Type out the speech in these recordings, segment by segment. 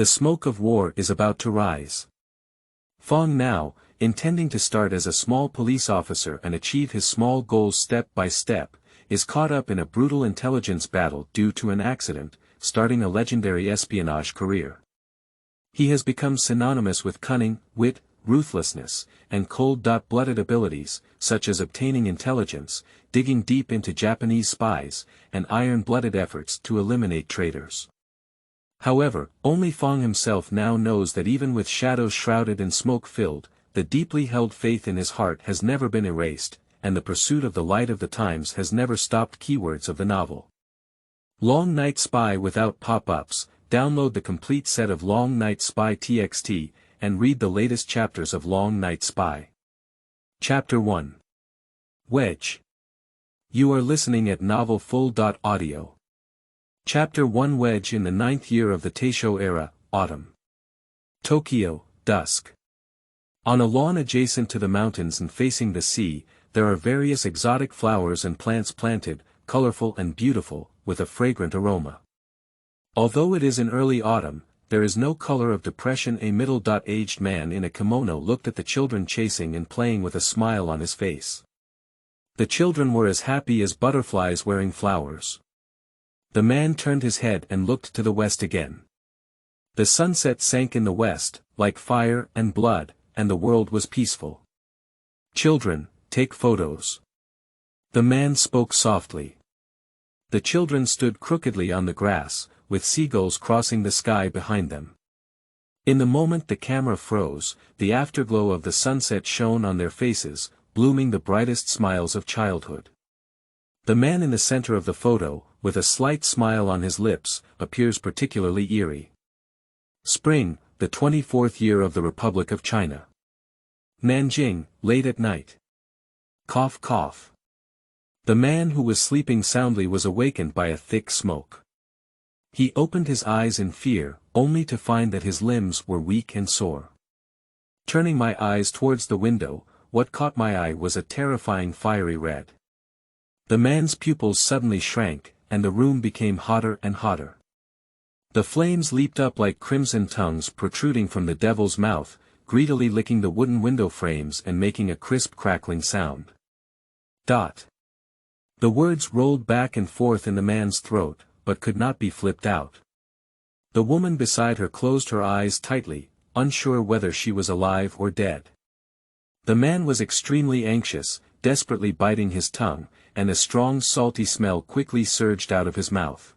The smoke of war is about to rise. Fang now, intending to start as a small police officer and achieve his small goals step by step, is caught up in a brutal intelligence battle due to an accident, starting a legendary espionage career. He has become synonymous with cunning, wit, ruthlessness, and cold-blooded abilities, such as obtaining intelligence, digging deep into Japanese spies, and iron-blooded efforts to eliminate traitors. However, only Fang himself now knows that even with shadows shrouded and smoke-filled, the deeply held faith in his heart has never been erased, and the pursuit of the light of the times has never stopped. Keywords of the novel. Long Night Spy without pop-ups. Download the complete set of Long Night Spy TXT, and read the latest chapters of Long Night Spy. Chapter 1. Wedge. You are listening at novelfull.audio. Chapter 1. Wedge. In the 9th year of the Taisho era, autumn. Tokyo, dusk. On a lawn adjacent to the mountains and facing the sea, there are various exotic flowers and plants planted, colorful and beautiful, with a fragrant aroma. Although it is in early autumn, there is no color of depression. A middle-aged man in a kimono looked at the children chasing and playing with a smile on his face. The children were as happy as butterflies wearing flowers. The man turned his head and looked to the west again. The sunset sank in the west, like fire and blood, and the world was peaceful. Children, take photos. The man spoke softly. The children stood crookedly on the grass, with seagulls crossing the sky behind them. In the moment the camera froze, the afterglow of the sunset shone on their faces, blooming the brightest smiles of childhood. The man in the center of the photo, with a slight smile on his lips, appears particularly eerie. Spring, the 24th year of the Republic of China. Nanjing, late at night. Cough cough. The man who was sleeping soundly was awakened by a thick smoke. He opened his eyes in fear, only to find that his limbs were weak and sore. Turning my eyes towards the window, what caught my eye was a terrifying fiery red. The man's pupils suddenly shrank, and the room became hotter and hotter. The flames leaped up like crimson tongues protruding from the devil's mouth, greedily licking the wooden window frames and making a crisp crackling sound. The words rolled back and forth in the man's throat, but could not be flipped out. The woman beside her closed her eyes tightly, unsure whether she was alive or dead. The man was extremely anxious, desperately biting his tongue, and a strong salty smell quickly surged out of his mouth.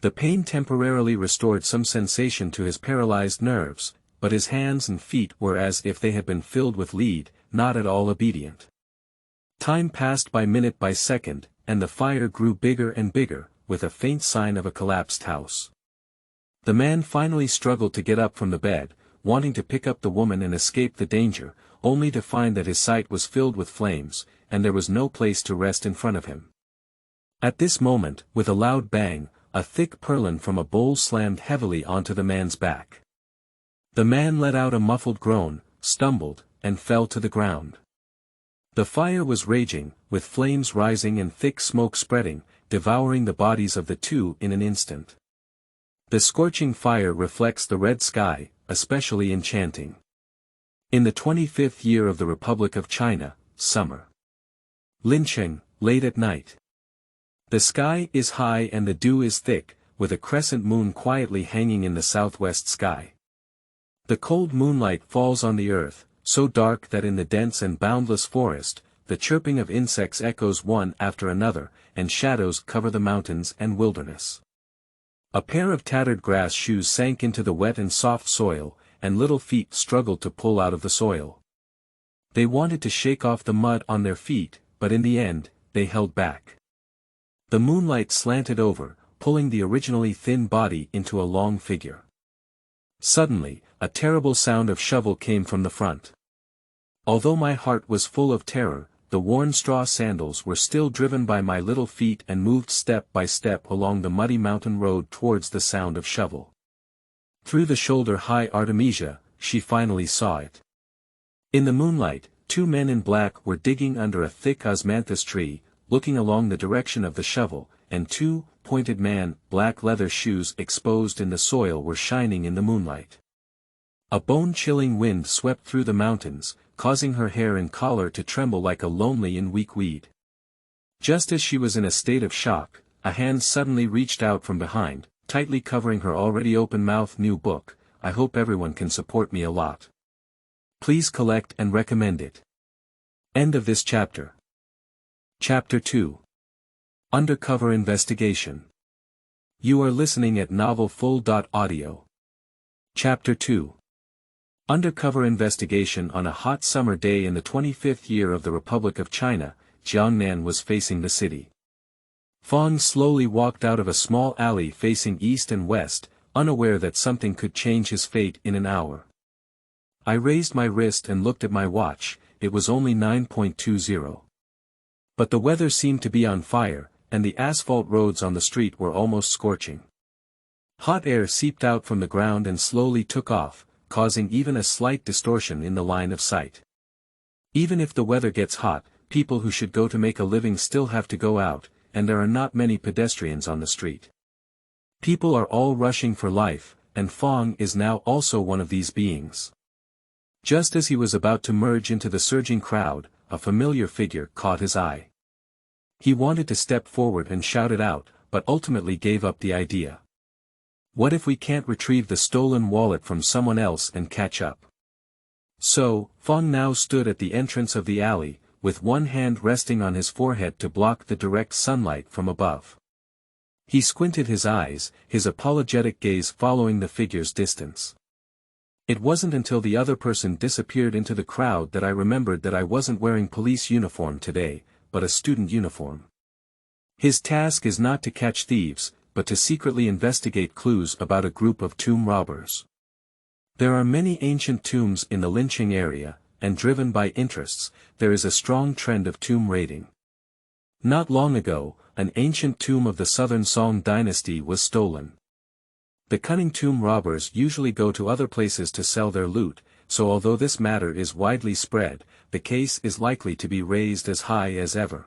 The pain temporarily restored some sensation to his paralyzed nerves, but his hands and feet were as if they had been filled with lead, not at all obedient. Time passed by minute by second, and the fire grew bigger and bigger, with a faint sign of a collapsed house. The man finally struggled to get up from the bed, wanting to pick up the woman and escape the danger, only to find that his sight was filled with flames, and there was no place to rest in front of him. At this moment, with a loud bang, a thick purlin from a bowl slammed heavily onto the man's back. The man let out a muffled groan, stumbled, and fell to the ground. The fire was raging, with flames rising and thick smoke spreading, devouring the bodies of the two in an instant. The scorching fire reflects the red sky, especially enchanting. In the 25th year of the Republic of China, summer. Lincheng, late at night. The sky is high and the dew is thick, with a crescent moon quietly hanging in the southwest sky. The cold moonlight falls on the earth, so dark that in the dense and boundless forest, the chirping of insects echoes one after another, and shadows cover the mountains and wilderness. A pair of tattered grass shoes sank into the wet and soft soil, and little feet struggled to pull out of the soil. They wanted to shake off the mud on their feet, but in the end, they held back. The moonlight slanted over, pulling the originally thin body into a long figure. Suddenly, a terrible sound of shovel came from the front. Although my heart was full of terror, the worn straw sandals were still driven by my little feet and moved step by step along the muddy mountain road towards the sound of shovel. Through the shoulder-high Artemisia, she finally saw it. In the moonlight, two men in black were digging under a thick osmanthus tree, looking along the direction of the shovel, and two pointed man, black leather shoes exposed in the soil were shining in the moonlight. A bone-chilling wind swept through the mountains, causing her hair and collar to tremble like a lonely and weak weed. Just as she was in a state of shock, a hand suddenly reached out from behind, tightly covering her already open-mouthed new book. I hope everyone can support me a lot. Please collect and recommend it. End of this chapter. Chapter 2. Undercover Investigation. You are listening at novelfull.audio. Chapter 2. Undercover investigation. On a hot summer day in the 25th year of the Republic of China, Jiangnan was facing the city. Fang slowly walked out of a small alley facing east and west, unaware that something could change his fate in an hour. I raised my wrist and looked at my watch. It was only 9:20. But the weather seemed to be on fire, and the asphalt roads on the street were almost scorching. Hot air seeped out from the ground and slowly took off, causing even a slight distortion in the line of sight. Even if the weather gets hot, people who should go to make a living still have to go out, and there are not many pedestrians on the street. People are all rushing for life, and Fang is now also one of these beings. Just as he was about to merge into the surging crowd, a familiar figure caught his eye. He wanted to step forward and shout it out, but ultimately gave up the idea. What if we can't retrieve the stolen wallet from someone else and catch up? So, Fang now stood at the entrance of the alley, with one hand resting on his forehead to block the direct sunlight from above. He squinted his eyes, his apologetic gaze following the figure's distance. It wasn't until the other person disappeared into the crowd that I remembered that I wasn't wearing police uniform today, but a student uniform. His task is not to catch thieves, but to secretly investigate clues about a group of tomb robbers. There are many ancient tombs in the Linqing area, and driven by interests, there is a strong trend of tomb raiding. Not long ago, an ancient tomb of the southern Song dynasty was stolen. The cunning tomb robbers usually go to other places to sell their loot, so although this matter is widely spread, the case is likely to be raised as high as ever.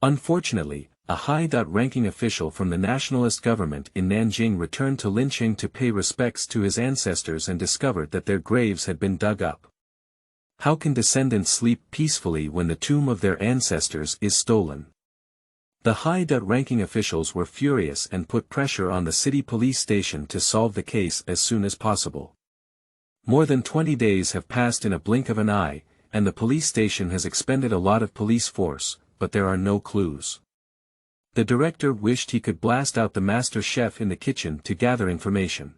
Unfortunately, a high-ranking official from the nationalist government in Nanjing returned to Linqing to pay respects to his ancestors and discovered that their graves had been dug up. How can descendants sleep peacefully when the tomb of their ancestors is stolen? The high-ranking officials were furious and put pressure on the city police station to solve the case as soon as possible. More than 20 days have passed in a blink of an eye, and the police station has expended a lot of police force, but there are no clues. The director wished he could blast out the master chef in the kitchen to gather information.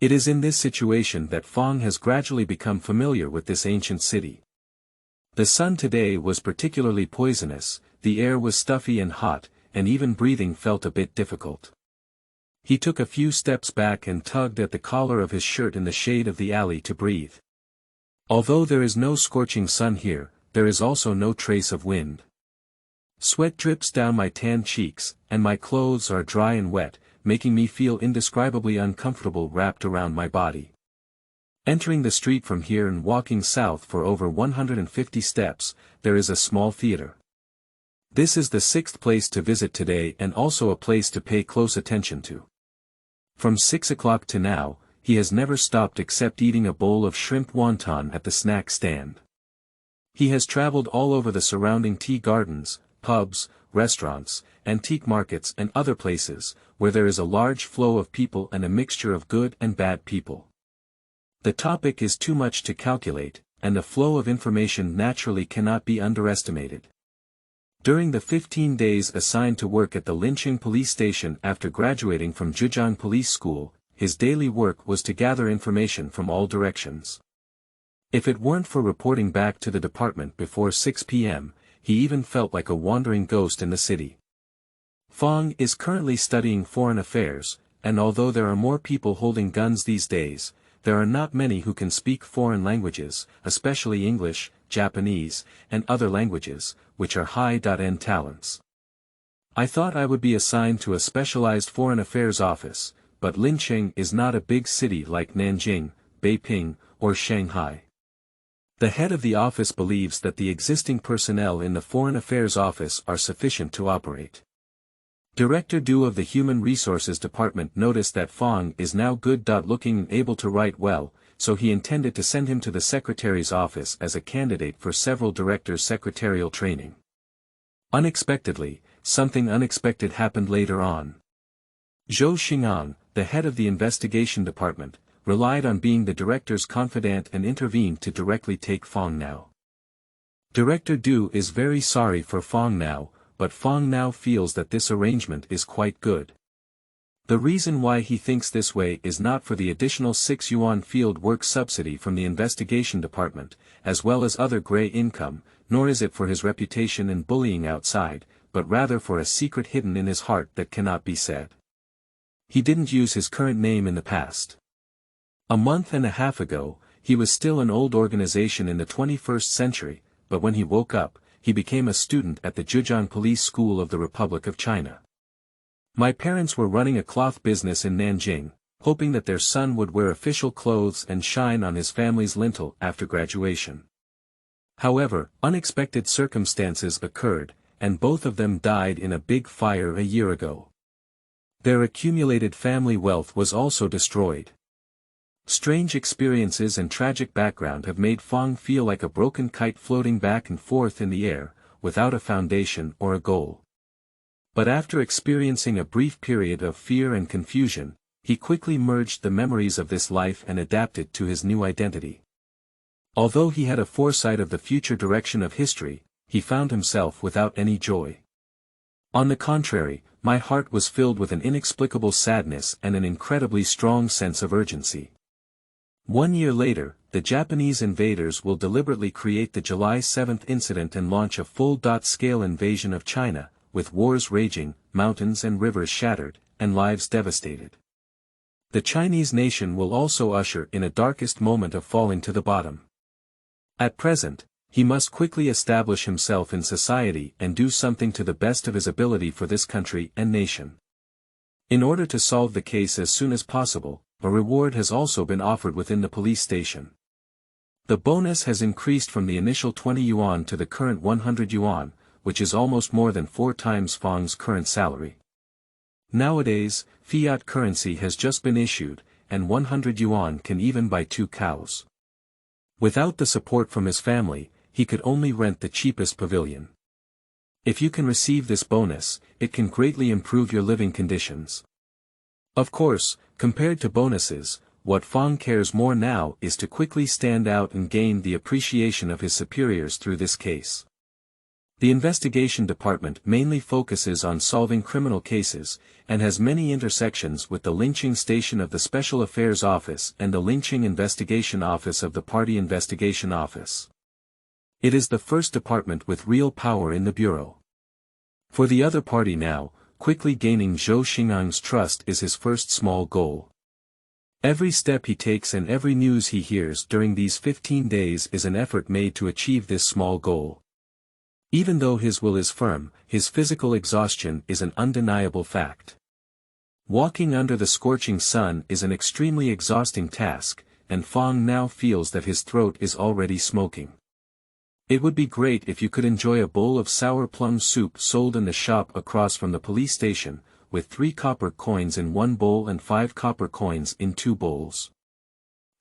It is in this situation that Fang has gradually become familiar with this ancient city. The sun today was particularly poisonous, the air was stuffy and hot, and even breathing felt a bit difficult. He took a few steps back and tugged at the collar of his shirt in the shade of the alley to breathe. Although there is no scorching sun here, there is also no trace of wind. Sweat drips down my tanned cheeks, and my clothes are dry and wet, making me feel indescribably uncomfortable wrapped around my body. Entering the street from here and walking south for over 150 steps, there is a small theater. This is the sixth place to visit today and also a place to pay close attention to. From 6 o'clock to now, he has never stopped except eating a bowl of shrimp wonton at the snack stand. He has traveled all over the surrounding tea gardens, pubs, restaurants, antique markets and other places, where there is a large flow of people and a mixture of good and bad people. The topic is too much to calculate, and the flow of information naturally cannot be underestimated. During the 15 days assigned to work at the Linqing police station after graduating from Zhejiang Police School, his daily work was to gather information from all directions. If it weren't for reporting back to the department before 6 p.m., he even felt like a wandering ghost in the city. Fang is currently studying foreign affairs, and although there are more people holding guns these days, there are not many who can speak foreign languages, especially English, Japanese, and other languages, which are high-end talents. I thought I would be assigned to a specialized foreign affairs office, but Linqing is not a big city like Nanjing, Beiping, or Shanghai. The head of the office believes that the existing personnel in the Foreign Affairs Office are sufficient to operate. Director Du of the Human Resources Department noticed that Fang is now good-looking and able to write well, so he intended to send him to the secretary's office as a candidate for several directors' secretarial training. Unexpectedly, something unexpected happened later on. Zhou Xingang, the head of the investigation department, relied on being the director's confidant and intervened to directly take Fang now. Director Du is very sorry for Fang now, but Fang now feels that this arrangement is quite good. The reason why he thinks this way is not for the additional 6 yuan field work subsidy from the investigation department, as well as other gray income, nor is it for his reputation and bullying outside, but rather for a secret hidden in his heart that cannot be said. He didn't use his current name in the past. A month and a half ago, he was still an old organization in the 21st century, but when he woke up, he became a student at the Zhejiang Police School of the Republic of China. My parents were running a cloth business in Nanjing, hoping that their son would wear official clothes and shine on his family's lintel after graduation. However, unexpected circumstances occurred, and both of them died in a big fire a year ago. Their accumulated family wealth was also destroyed. Strange experiences and tragic background have made Fang feel like a broken kite floating back and forth in the air, without a foundation or a goal. But after experiencing a brief period of fear and confusion, he quickly merged the memories of this life and adapted to his new identity. Although he had a foresight of the future direction of history, he found himself without any joy. On the contrary, my heart was filled with an inexplicable sadness and an incredibly strong sense of urgency. 1 year later, the Japanese invaders will deliberately create the July 7th incident and launch a full-scale invasion of China, with wars raging, mountains and rivers shattered, and lives devastated. The Chinese nation will also usher in a darkest moment of falling to the bottom. At present, he must quickly establish himself in society and do something to the best of his ability for this country and nation. In order to solve the case as soon as possible, a reward has also been offered within the police station. The bonus has increased from the initial 20 yuan to the current 100 yuan, which is almost more than 4 times Fang's current salary. Nowadays, fiat currency has just been issued, and 100 yuan can even buy 2 cows. Without the support from his family, he could only rent the cheapest pavilion. If you can receive this bonus, it can greatly improve your living conditions. Of course, compared to bonuses, what Fang cares more now is to quickly stand out and gain the appreciation of his superiors through this case. The investigation department mainly focuses on solving criminal cases, and has many intersections with the lynching station of the Special Affairs Office and the lynching investigation office of the Party Investigation Office. It is the first department with real power in the bureau. For the other party now, quickly gaining Zhou Xingang's trust is his first small goal. Every step he takes and every news he hears during these 15 days is an effort made to achieve this small goal. Even though his will is firm, his physical exhaustion is an undeniable fact. Walking under the scorching sun is an extremely exhausting task, and Fang now feels that his throat is already smoking. It would be great if you could enjoy a bowl of sour plum soup sold in the shop across from the police station, with 3 copper coins in 1 bowl and 5 copper coins in 2 bowls.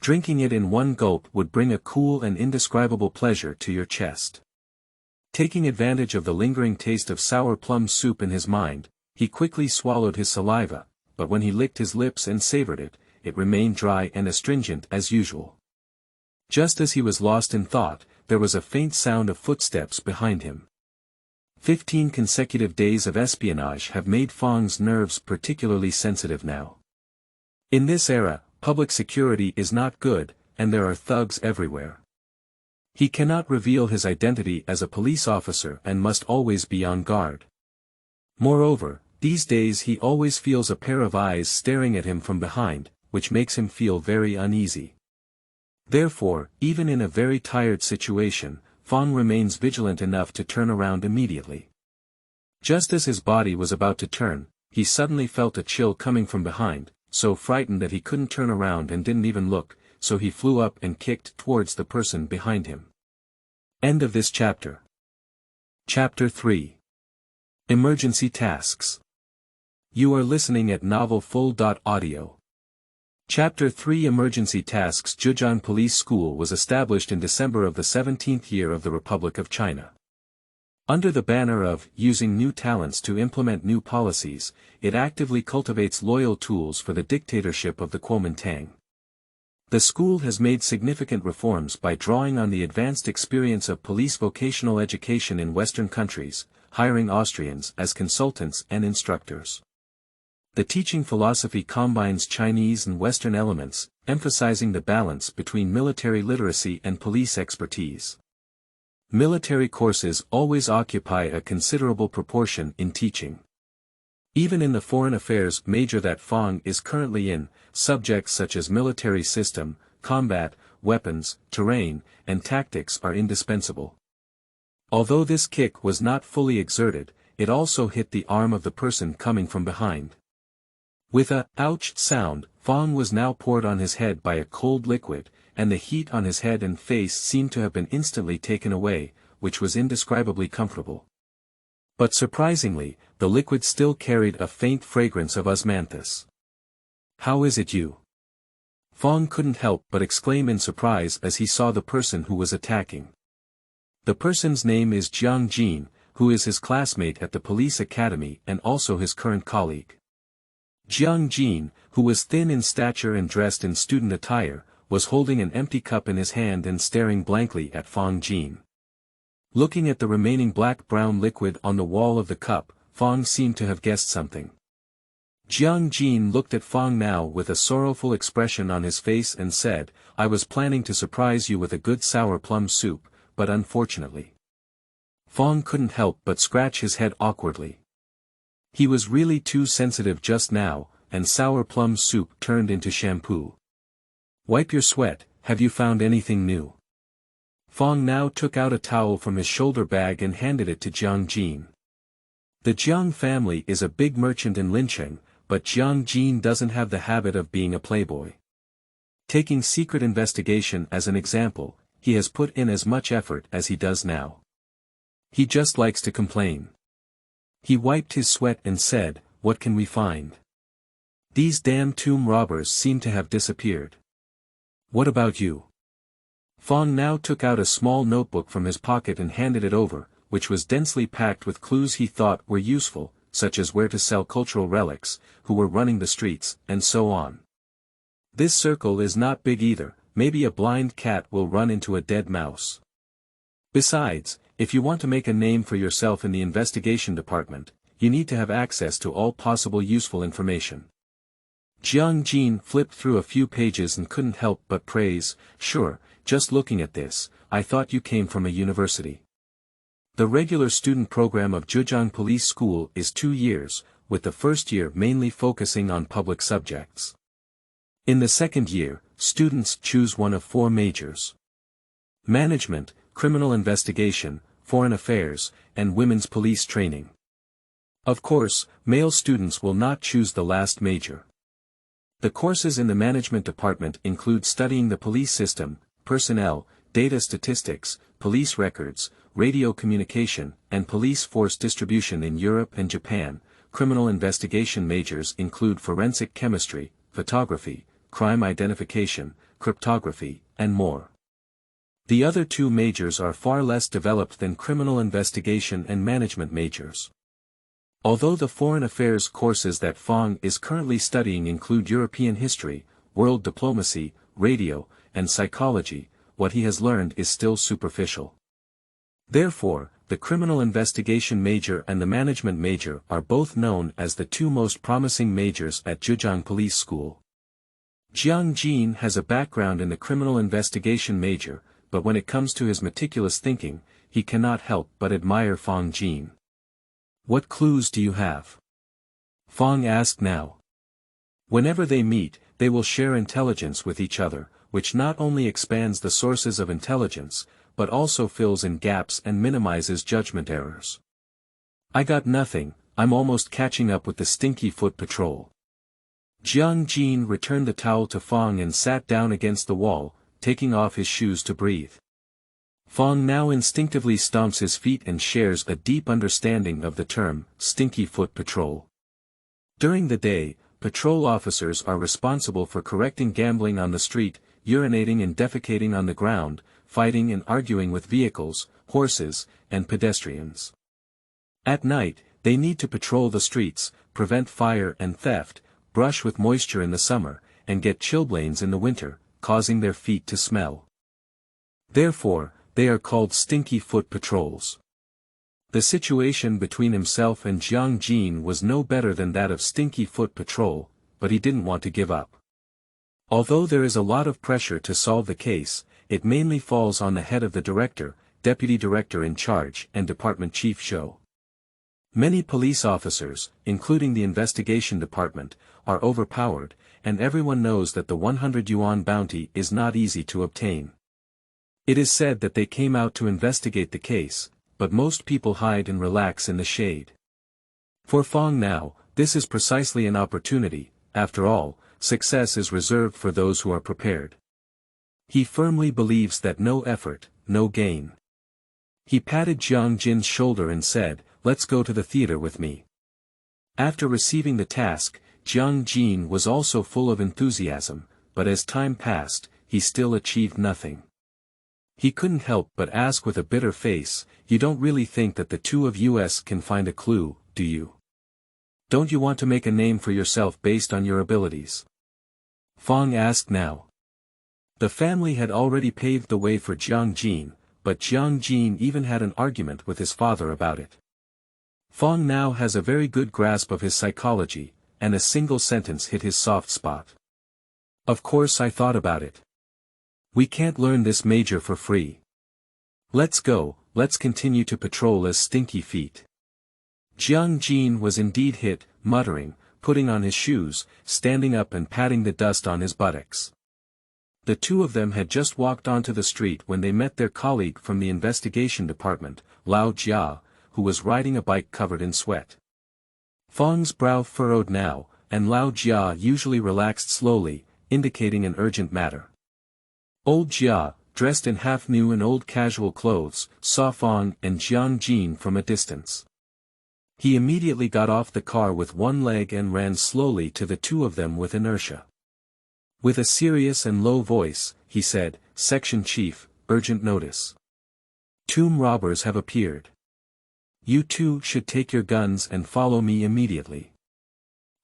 Drinking it in 1 gulp would bring a cool and indescribable pleasure to your chest. Taking advantage of the lingering taste of sour plum soup in his mind, he quickly swallowed his saliva, but when he licked his lips and savored it, it remained dry and astringent as usual. Just as he was lost in thought, there was a faint sound of footsteps behind him. 15 consecutive days of espionage have made Fang's nerves particularly sensitive now. In this era, public security is not good, and there are thugs everywhere. He cannot reveal his identity as a police officer and must always be on guard. Moreover, these days he always feels a pair of eyes staring at him from behind, which makes him feel very uneasy. Therefore, even in a very tired situation, Fang remains vigilant enough to turn around immediately. Just as his body was about to turn, he suddenly felt a chill coming from behind, so frightened that he couldn't turn around and didn't even look, so he flew up and kicked towards the person behind him. End of this chapter. Chapter 3. Emergency Tasks. You are listening at Novel Full. Audio. Chapter 3 Emergency Tasks. Zhejiang Police School was established in December of the 17th year of the Republic of China. Under the banner of using new talents to implement new policies, it actively cultivates loyal tools for the dictatorship of the Kuomintang. The school has made significant reforms by drawing on the advanced experience of police vocational education in Western countries, hiring Austrians as consultants and instructors. The teaching philosophy combines Chinese and Western elements, emphasizing the balance between military literacy and police expertise. Military courses always occupy a considerable proportion in teaching. Even in the foreign affairs major that Fang is currently in, subjects such as military system, combat, weapons, terrain, and tactics are indispensable. Although this kick was not fully exerted, it also hit the arm of the person coming from behind. With a ouch sound, Fang was now poured on his head by a cold liquid, and the heat on his head and face seemed to have been instantly taken away, which was indescribably comfortable. But surprisingly, the liquid still carried a faint fragrance of osmanthus. "How is it you?" Fang couldn't help but exclaim in surprise as he saw the person who was attacking. The person's name is Jiang Jin, who is his classmate at the police academy and also his current colleague. Jiang Jin, who was thin in stature and dressed in student attire, was holding an empty cup in his hand and staring blankly at Fang Jin. Looking at the remaining black-brown liquid on the wall of the cup, Fang seemed to have guessed something. Jiang Jin looked at Fang now with a sorrowful expression on his face and said, "I was planning to surprise you with a good sour plum soup, but unfortunately." Fang couldn't help but scratch his head awkwardly. He was really too sensitive just now, and sour plum soup turned into shampoo. "Wipe your sweat, have you found anything new?" Fang now took out a towel from his shoulder bag and handed it to Jiang Jin. The Jiang family is a big merchant in Lincheng, but Jiang Jin doesn't have the habit of being a playboy. Taking secret investigation as an example, he has put in as much effort as he does now. He just likes to complain. He wiped his sweat and said, "What can we find? These damn tomb robbers seem to have disappeared. What about you?" Fang now took out a small notebook from his pocket and handed it over, which was densely packed with clues he thought were useful, such as where to sell cultural relics, who were running the streets, and so on. "This circle is not big either, maybe a blind cat will run into a dead mouse. Besides, if you want to make a name for yourself in the investigation department, you need to have access to all possible useful information." Jiang Jin flipped through a few pages and couldn't help but praise, "Sure, just looking at this, I thought you came from a university." The regular student program of Zhejiang Police School is 2 years, with the first year mainly focusing on public subjects. In the second year, students choose one of 4 majors: management, criminal investigation, foreign affairs, and women's police training. Of course, male students will not choose the last major. The courses in the management department include studying the police system, personnel, data statistics, police records, radio communication, and police force distribution in Europe and Japan. Criminal investigation majors include forensic chemistry, photography, crime identification, cryptography, and more. The other 2 majors are far less developed than criminal investigation and management majors. Although the foreign affairs courses that Fang is currently studying include European history, world diplomacy, radio, and psychology, what he has learned is still superficial. Therefore, the criminal investigation major and the management major are both known as the 2 most promising majors at Zhejiang Police School. Jiang Jin has a background in the criminal investigation major, but when it comes to his meticulous thinking, he cannot help but admire Fang Jin. "What clues do you have?" Fang asked now. Whenever they meet, they will share intelligence with each other, which not only expands the sources of intelligence, but also fills in gaps and minimizes judgment errors. "I got nothing, I'm almost catching up with the Stinky Foot Patrol." Jiang Jin returned the towel to Fang and sat down against the wall, taking off his shoes to breathe. Fang now instinctively stomps his feet and shares a deep understanding of the term, Stinky Foot Patrol. During the day, patrol officers are responsible for correcting gambling on the street, urinating and defecating on the ground, fighting and arguing with vehicles, horses, and pedestrians. At night, they need to patrol the streets, prevent fire and theft, brush with moisture in the summer, and get chilblains in the winter, causing their feet to smell. Therefore, they are called stinky foot patrols. The situation between himself and Jiang Jin was no better than that of Stinky Foot Patrol, but he didn't want to give up. Although there is a lot of pressure to solve the case, it mainly falls on the head of the director, deputy director in charge and department chief show. Many police officers, including the investigation department, are overpowered, and everyone knows that the 100 yuan bounty is not easy to obtain. It is said that they came out to investigate the case, but most people hide and relax in the shade. For Fang now, this is precisely an opportunity. After all, success is reserved for those who are prepared. He firmly believes that no effort, no gain. He patted Jiang Jin's shoulder and said, "Let's go to the theater with me." After receiving the task, Jiang Jin was also full of enthusiasm, but as time passed, he still achieved nothing. He couldn't help but ask with a bitter face, "You don't really think that the two of us can find a clue, do you? Don't you want to make a name for yourself based on your abilities?" Fang asked now. The family had already paved the way for Jiang Jin, but Jiang Jin even had an argument with his father about it. Fang now has a very good grasp of his psychology, and a single sentence hit his soft spot. "Of course I thought about it. We can't learn this major for free. Let's go, let's continue to patrol as Stinky Feet." Jiang Jin was indeed hit, muttering, putting on his shoes, standing up and patting the dust on his buttocks. The two of them had just walked onto the street when they met their colleague from the investigation department, Lao Jia, who was riding a bike covered in sweat. Fang's brow furrowed now, and Lao Jia usually relaxed slowly, indicating an urgent matter. Old Jia, dressed in half-new and old casual clothes, saw Fang and Jiang Jin from a distance. He immediately got off the car with one leg and ran slowly to the two of them with inertia. With a serious and low voice, he said, "Section Chief, urgent notice. Tomb robbers have appeared. You two should take your guns and follow me immediately."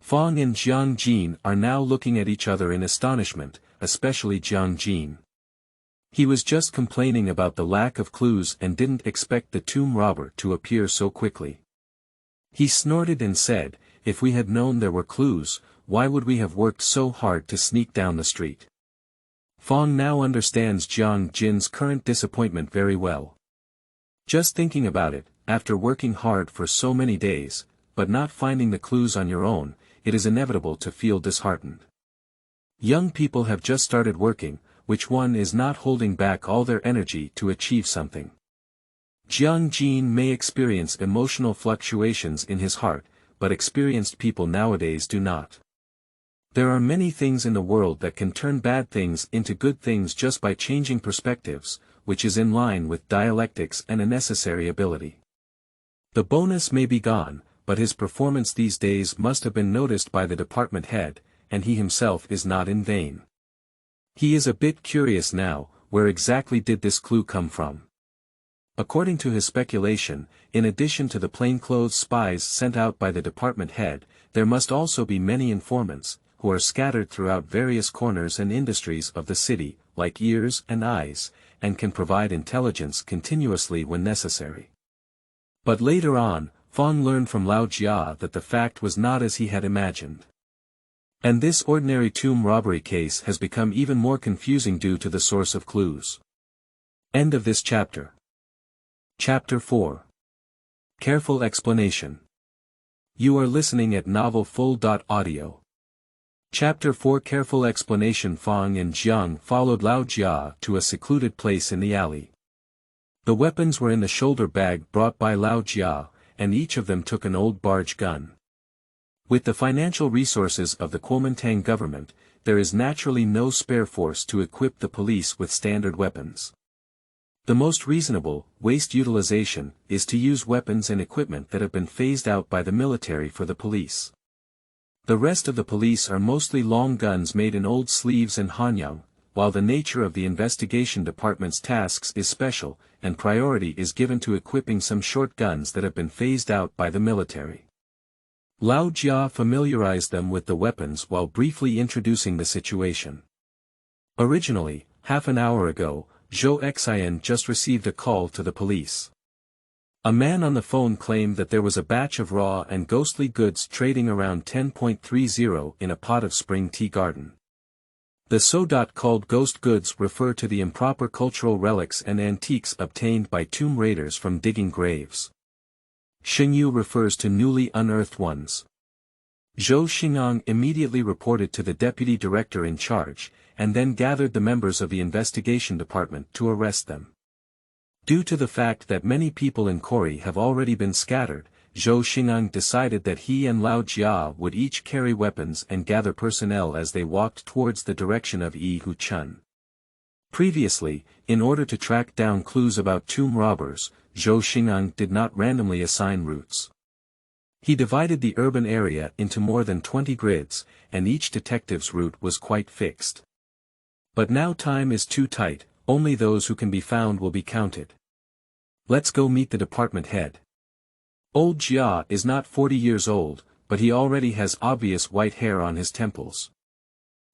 Fang and Jiang Jin are now looking at each other in astonishment, especially Jiang Jin. He was just complaining about the lack of clues and didn't expect the tomb robber to appear so quickly. He snorted and said, "If we had known there were clues, why would we have worked so hard to sneak down the street?" Fang now understands Jiang Jin's current disappointment very well. Just thinking about it, after working hard for so many days, but not finding the clues on your own, it is inevitable to feel disheartened. Young people have just started working, which one is not holding back all their energy to achieve something. Jiang Jin may experience emotional fluctuations in his heart, but experienced people nowadays do not. There are many things in the world that can turn bad things into good things just by changing perspectives, which is in line with dialectics and a necessary ability. The bonus may be gone, but his performance these days must have been noticed by the department head, and he himself is not in vain. He is a bit curious now, where exactly did this clue come from? According to his speculation, in addition to the plainclothes spies sent out by the department head, there must also be many informants, who are scattered throughout various corners and industries of the city, like ears and eyes, and can provide intelligence continuously when necessary. But later on, Fang learned from Lao Jia that the fact was not as he had imagined. And this ordinary tomb robbery case has become even more confusing due to the source of clues. End of this chapter. Chapter 4. Careful explanation. You are listening at novelfull.audio. Chapter 4. Careful explanation. Fang and Jiang followed Lao Jia to a secluded place in the alley. The weapons were in the shoulder bag brought by Lao Jia, and each of them took an old barge gun. With the financial resources of the Kuomintang government, there is naturally no spare force to equip the police with standard weapons. The most reasonable, waste utilization, is to use weapons and equipment that have been phased out by the military for the police. The rest of the police are mostly long guns made in old sleeves and hanyang, while the nature of the investigation department's tasks is special, and priority is given to equipping some short guns that have been phased out by the military. Lao Jia familiarized them with the weapons while briefly introducing the situation. Originally, half an hour ago, Zhou Xian just received a call to the police. A man on the phone claimed that there was a batch of raw and ghostly goods trading around 10.30 in a pot of spring tea garden. The so-called ghost goods refer to the improper cultural relics and antiques obtained by tomb raiders from digging graves. Xingyu refers to newly unearthed ones. Zhou Xingang immediately reported to the deputy director in charge, and then gathered the members of the investigation department to arrest them. Due to the fact that many people in Kori have already been scattered, Zhou Xingang decided that he and Lao Jia would each carry weapons and gather personnel as they walked towards the direction of Yihu Chun. Previously, in order to track down clues about tomb robbers, Zhou Xingang did not randomly assign routes. He divided the urban area into more than 20 grids, and each detective's route was quite fixed. But now time is too tight, only those who can be found will be counted. Let's go meet the department head. Old Jia is not 40 years old, but he already has obvious white hair on his temples.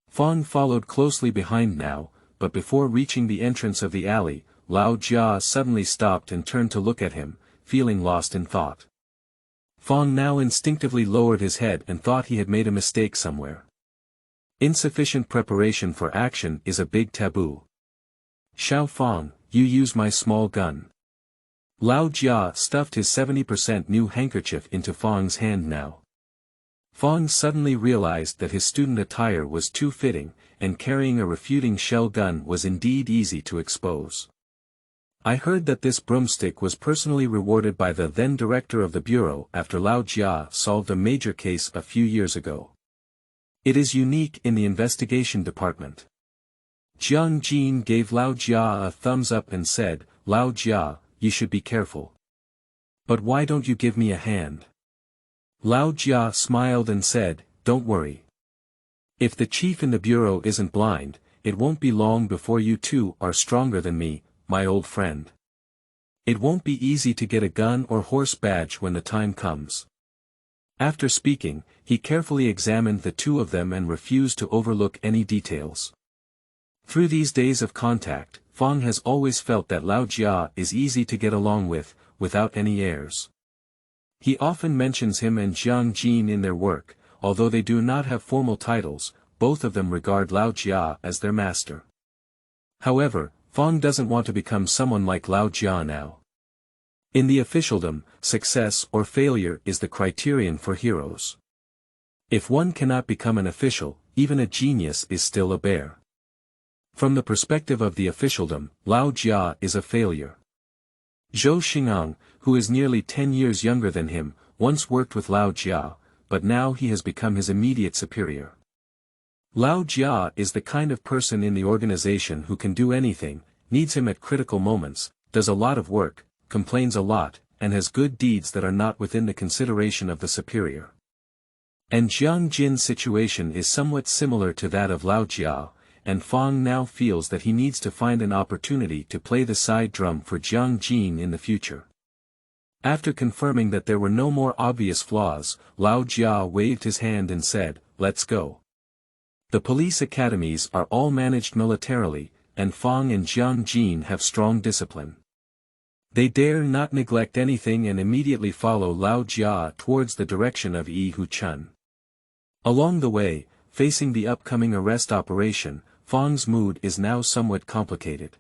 Fang followed closely behind now, but before reaching the entrance of the alley, Lao Jia suddenly stopped and turned to look at him, feeling lost in thought. Fang now instinctively lowered his head and thought he had made a mistake somewhere. Insufficient preparation for action is a big taboo. Xiao Fang, you use my small gun. Lao Jia stuffed his 70% new handkerchief into Fang's hand now. Fang suddenly realized that his student attire was too fitting, and carrying a refuting shell gun was indeed easy to expose. I heard that this broomstick was personally rewarded by the then director of the bureau after Lao Jia solved a major case a few years ago. It is unique in the investigation department. Jiang Jin gave Lao Jia a thumbs up and said, Lao Jia, you should be careful. But why don't you give me a hand? Lao Jia smiled and said, don't worry. If the chief in the bureau isn't blind, it won't be long before you two are stronger than me, my old friend. It won't be easy to get a gun or horse badge when the time comes. After speaking, he carefully examined the two of them and refused to overlook any details. Through these days of contact, Fang has always felt that Lao Jia is easy to get along with, without any airs. He often mentions him and Jiang Jin in their work, although they do not have formal titles, both of them regard Lao Jia as their master. However, Fang doesn't want to become someone like Lao Jia now. In the officialdom, success or failure is the criterion for heroes. If one cannot become an official, even a genius is still a bear. From the perspective of the officialdom, Lao Jia is a failure. Zhou Xingang, who is nearly 10 years younger than him, once worked with Lao Jia, but now he has become his immediate superior. Lao Jia is the kind of person in the organization who can do anything, needs him at critical moments, does a lot of work, complains a lot, and has good deeds that are not within the consideration of the superior. And Jiang Jin's situation is somewhat similar to that of Lao Jia, and Fang now feels that he needs to find an opportunity to play the side drum for Jiang Jin in the future. After confirming that there were no more obvious flaws, Lao Jia waved his hand and said, let's go. The police academies are all managed militarily, and Fang and Jiang Jin have strong discipline. They dare not neglect anything and immediately follow Lao Jia towards the direction of Yihu Chun. Along the way, facing the upcoming arrest operation, Fang's mood is now somewhat complicated.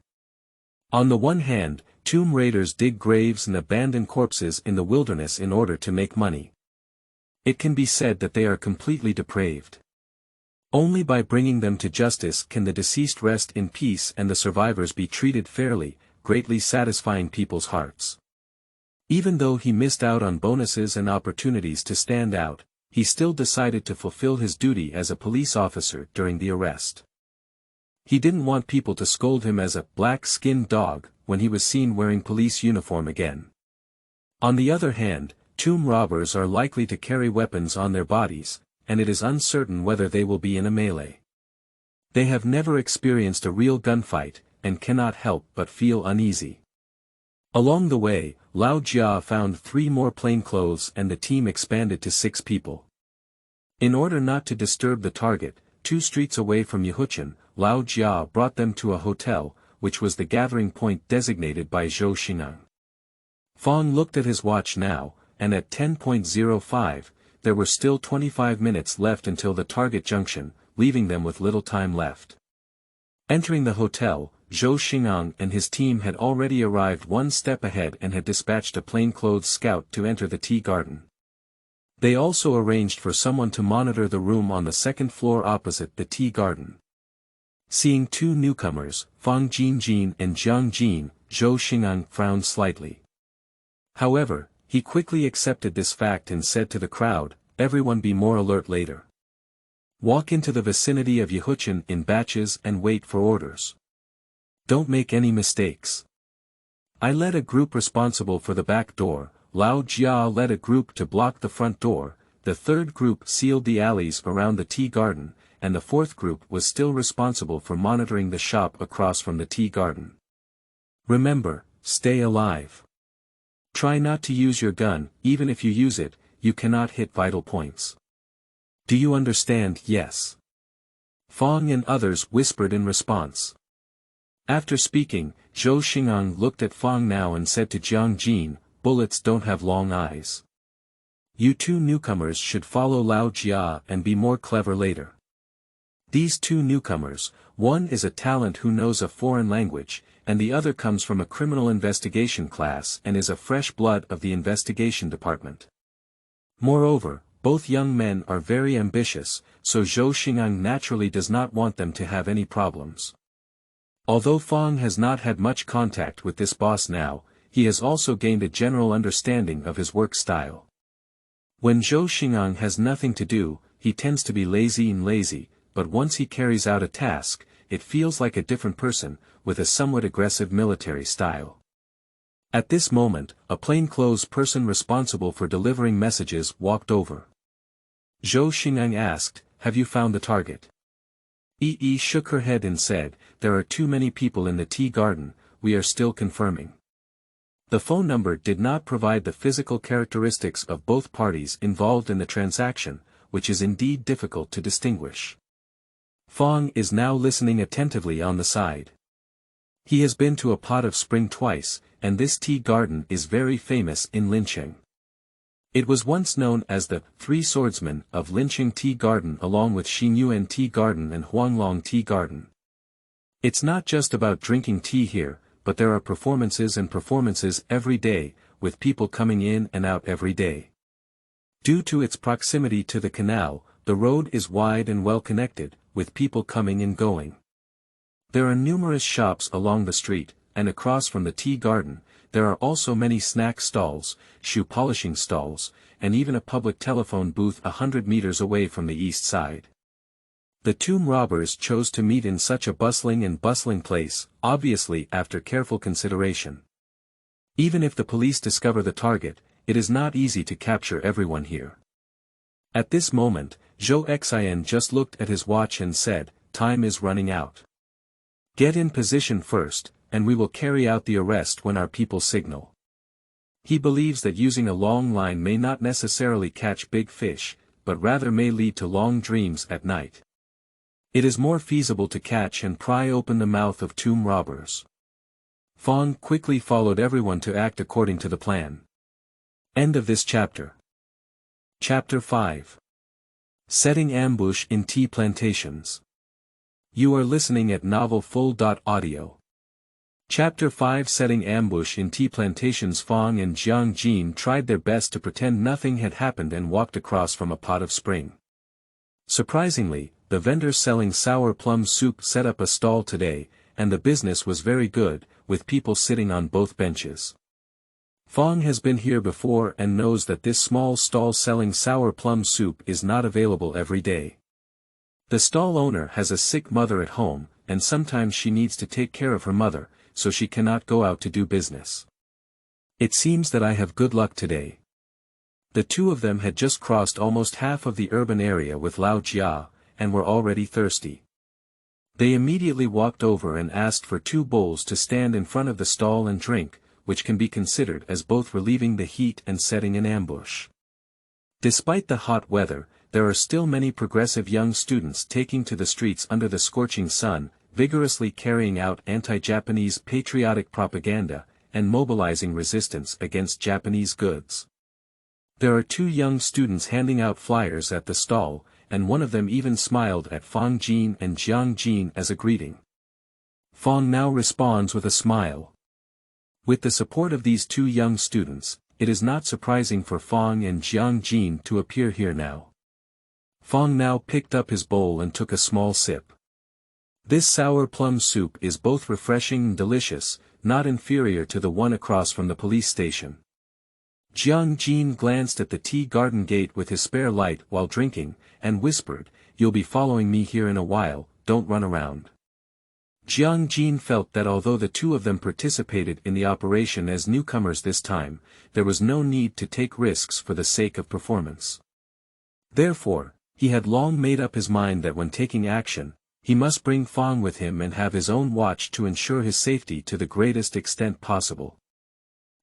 On the one hand, tomb raiders dig graves and abandon corpses in the wilderness in order to make money. It can be said that they are completely depraved. Only by bringing them to justice can the deceased rest in peace and the survivors be treated fairly, greatly satisfying people's hearts. Even though he missed out on bonuses and opportunities to stand out, he still decided to fulfill his duty as a police officer during the arrest. He didn't want people to scold him as a black-skinned dog when he was seen wearing police uniform again. On the other hand, tomb robbers are likely to carry weapons on their bodies, and it is uncertain whether they will be in a melee. They have never experienced a real gunfight, and cannot help but feel uneasy. Along the way, Lao Jia found 3 more plainclothes and the team expanded to 6 people. In order not to disturb the target, 2 streets away from Yehuchun, Lao Jia brought them to a hotel, which was the gathering point designated by Zhou Xingang. Fang looked at his watch now, and at 10:05, there were still 25 minutes left until the target junction, leaving them with little time left. Entering the hotel, Zhou Xingang and his team had already arrived 1 step ahead and had dispatched a plainclothes scout to enter the tea garden. They also arranged for someone to monitor the room on the 2nd floor opposite the tea garden. Seeing 2 newcomers, Fang Jinjin and Jiang Jin, Zhou Xingang frowned slightly. However, he quickly accepted this fact and said to the crowd, "Everyone be more alert later. Walk into the vicinity of Yehuchun in batches and wait for orders. Don't make any mistakes." I led a group responsible for the back door, Lao Jia led a group to block the front door, the 3rd group sealed the alleys around the tea garden, and the 4th group was still responsible for monitoring the shop across from the tea garden. Remember, stay alive. Try not to use your gun, even if you use it, you cannot hit vital points. Do you understand? Yes. Fang and others whispered in response. After speaking, Zhou Xingang looked at Fang now and said to Jiang Jin, "Bullets don't have long eyes. You 2 newcomers should follow Lao Jia and be more clever later." These 2 newcomers, one is a talent who knows a foreign language, and the other comes from a criminal investigation class and is a fresh blood of the investigation department. Moreover, both young men are very ambitious, so Zhou Xingang naturally does not want them to have any problems. Although Fang has not had much contact with this boss now, he has also gained a general understanding of his work style. When Zhou Xingang has nothing to do, he tends to be lazy, but once he carries out a task, it feels like a different person, with a somewhat aggressive military style. At this moment, a plainclothes person responsible for delivering messages walked over. Zhou Xingang asked, "Have you found the target?" Yi shook her head and said, "There are too many people in the tea garden, we are still confirming." The phone number did not provide the physical characteristics of both parties involved in the transaction, which is indeed difficult to distinguish. Fang is now listening attentively on the side. He has been to a pot of spring twice, and this tea garden is very famous in Linqing. It was once known as the 3 Swordsmen of Linqing Tea Garden along with Xinyuan Tea Garden and Huanglong Tea Garden. It's not just about drinking tea here, but there are performances and performances every day, with people coming in and out every day. Due to its proximity to the canal, the road is wide and well connected, with people coming and going. There are numerous shops along the street, and across from the tea garden, there are also many snack stalls, shoe polishing stalls, and even a public telephone booth 100 meters away from the east side. The tomb robbers chose to meet in such a bustling place, obviously after careful consideration. Even if the police discover the target, it is not easy to capture everyone here. At this moment, Zhou Xian just looked at his watch and said, "Time is running out. Get in position first, and we will carry out the arrest when our people signal." He believes that using a long line may not necessarily catch big fish, but rather may lead to long dreams at night. It is more feasible to catch and pry open the mouth of tomb robbers. Fang quickly followed everyone to act according to the plan. End of this chapter. Chapter 5. Setting ambush in tea plantations. You are listening at novelfull.audio. Chapter 5. Setting ambush in tea plantations. Fang and Jiang Jin tried their best to pretend nothing had happened and walked across from a pot of spring. Surprisingly, the vendors selling sour plum soup set up a stall today, and the business was very good, with people sitting on both benches. Fang has been here before and knows that this small stall selling sour plum soup is not available every day. The stall owner has a sick mother at home, and sometimes she needs to take care of her mother, so she cannot go out to do business. It seems that I have good luck today. The two of them had just crossed almost half of the urban area with Lao Jia, and were already thirsty. They immediately walked over and asked for 2 bowls to stand in front of the stall and drink, which can be considered as both relieving the heat and setting an ambush. Despite the hot weather, there are still many progressive young students taking to the streets under the scorching sun, vigorously carrying out anti-Japanese patriotic propaganda, and mobilizing resistance against Japanese goods. There are 2 young students handing out flyers at the stall, and one of them even smiled at Fang Jin and Jiang Jin as a greeting. Fang now responds with a smile. With the support of these 2 young students, it is not surprising for Fang and Jiang Jin to appear here now. Fang now picked up his bowl and took a small sip. This sour plum soup is both refreshing and delicious, not inferior to the one across from the police station. Jiang Jin glanced at the tea garden gate with his spare light while drinking, and whispered, "You'll be following me here in a while, don't run around." Jiang Jin felt that although the 2 of them participated in the operation as newcomers this time, there was no need to take risks for the sake of performance. Therefore, he had long made up his mind that when taking action, he must bring Fang with him and have his own watch to ensure his safety to the greatest extent possible.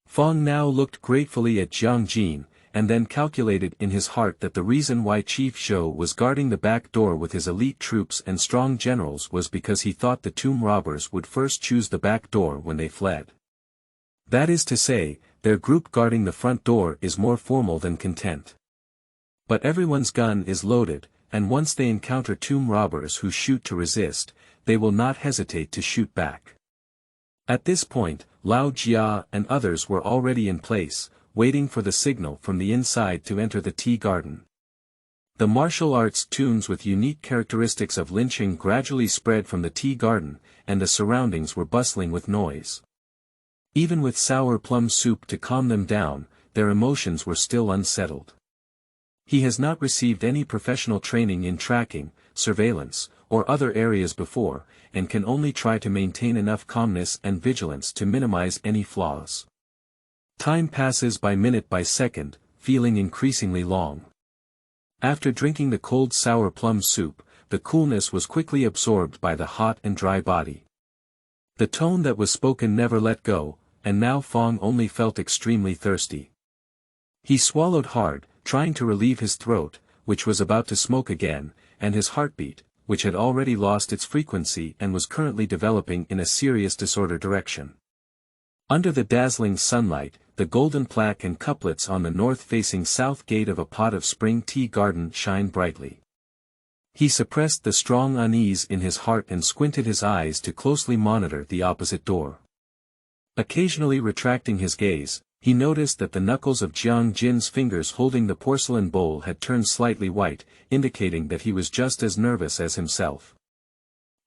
Fang now looked gratefully at Jiang Jin, and then calculated in his heart that the reason why Chief Zhou was guarding the back door with his elite troops and strong generals was because he thought the tomb robbers would first choose the back door when they fled. That is to say, their group guarding the front door is more formal than content. But everyone's gun is loaded, and once they encounter tomb robbers who shoot to resist, they will not hesitate to shoot back. At this point, Lao Jia and others were already in place, waiting for the signal from the inside to enter the tea garden. The martial arts tunes with unique characteristics of lynching gradually spread from the tea garden, and the surroundings were bustling with noise. Even with sour plum soup to calm them down, their emotions were still unsettled. He has not received any professional training in tracking, surveillance, or other areas before, and can only try to maintain enough calmness and vigilance to minimize any flaws. Time passes by minute by second, feeling increasingly long. After drinking the cold sour plum soup, the coolness was quickly absorbed by the hot and dry body. The tone that was spoken never let go, and now Fang only felt extremely thirsty. He swallowed hard, trying to relieve his throat, which was about to smoke again, and his heartbeat, which had already lost its frequency and was currently developing in a serious disorder direction. Under the dazzling sunlight, the golden plaque and couplets on the north-facing south gate of a pot of spring tea garden shine brightly. He suppressed the strong unease in his heart and squinted his eyes to closely monitor the opposite door. Occasionally retracting his gaze, he noticed that the knuckles of Jiang Jin's fingers holding the porcelain bowl had turned slightly white, indicating that he was just as nervous as himself.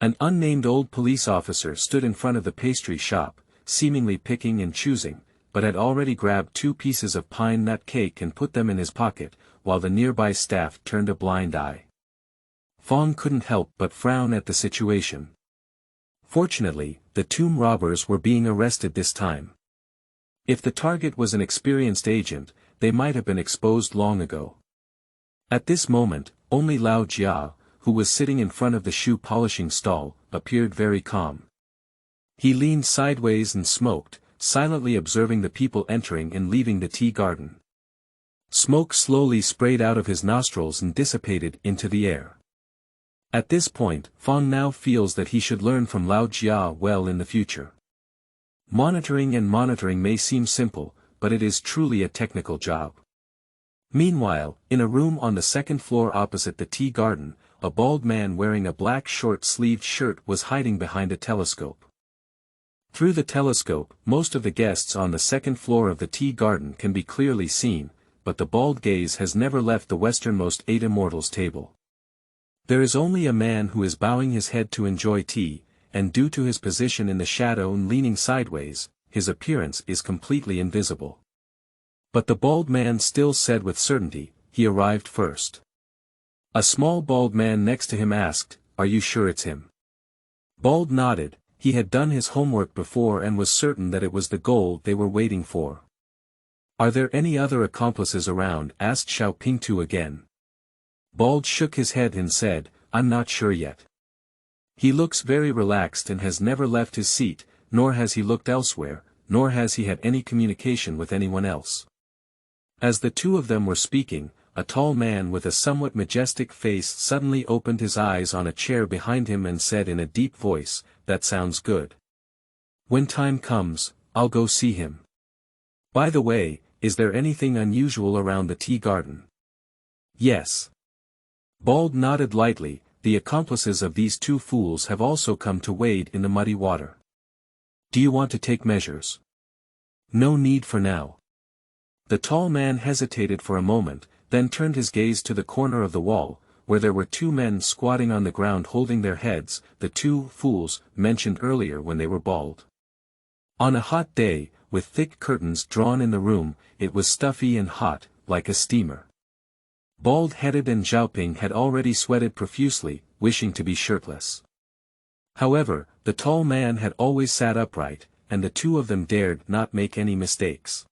An unnamed old police officer stood in front of the pastry shop, seemingly picking and choosing, but had already grabbed 2 pieces of pine nut cake and put them in his pocket, while the nearby staff turned a blind eye. Fang couldn't help but frown at the situation. Fortunately, the tomb robbers were being arrested this time. If the target was an experienced agent, they might have been exposed long ago. At this moment, only Lao Jia, who was sitting in front of the shoe polishing stall, appeared very calm. He leaned sideways and smoked, silently observing the people entering and leaving the tea garden. Smoke slowly sprayed out of his nostrils and dissipated into the air. At this point, Fang now feels that he should learn from Lao Jia well in the future. Monitoring may seem simple, but it is truly a technical job. Meanwhile, in a room on the second floor opposite the tea garden, a bald man wearing a black short-sleeved shirt was hiding behind a telescope. Through the telescope, most of the guests on the second floor of the tea garden can be clearly seen, but the bald gaze has never left the westernmost 8 immortals table. There is only a man who is bowing his head to enjoy tea, and due to his position in the shadow and leaning sideways, his appearance is completely invisible. But the bald man still said with certainty, he arrived first. A small bald man next to him asked, "Are you sure it's him?" Bald nodded. He had done his homework before and was certain that it was the goal they were waiting for. Are there any other accomplices around? Asked Xiaopingtu again. Bald shook his head and said, I'm not sure yet. He looks very relaxed and has never left his seat, nor has he looked elsewhere, nor has he had any communication with anyone else. As the two of them were speaking, a tall man with a somewhat majestic face suddenly opened his eyes on a chair behind him and said in a deep voice, That sounds good. When time comes, I'll go see him. By the way, is there anything unusual around the tea garden? Yes. Bald nodded lightly. The accomplices of these two fools have also come to wade in the muddy water. Do you want to take measures? No need for now. The tall man hesitated for a moment, then turned his gaze to the corner of the wall, where there were two men squatting on the ground holding their heads, the two fools mentioned earlier when they were bald. On a hot day, with thick curtains drawn in the room, it was stuffy and hot, like a steamer. Bald-headed and Xiaoping had already sweated profusely, wishing to be shirtless. However, the tall man had always sat upright, and the two of them dared not make any mistakes.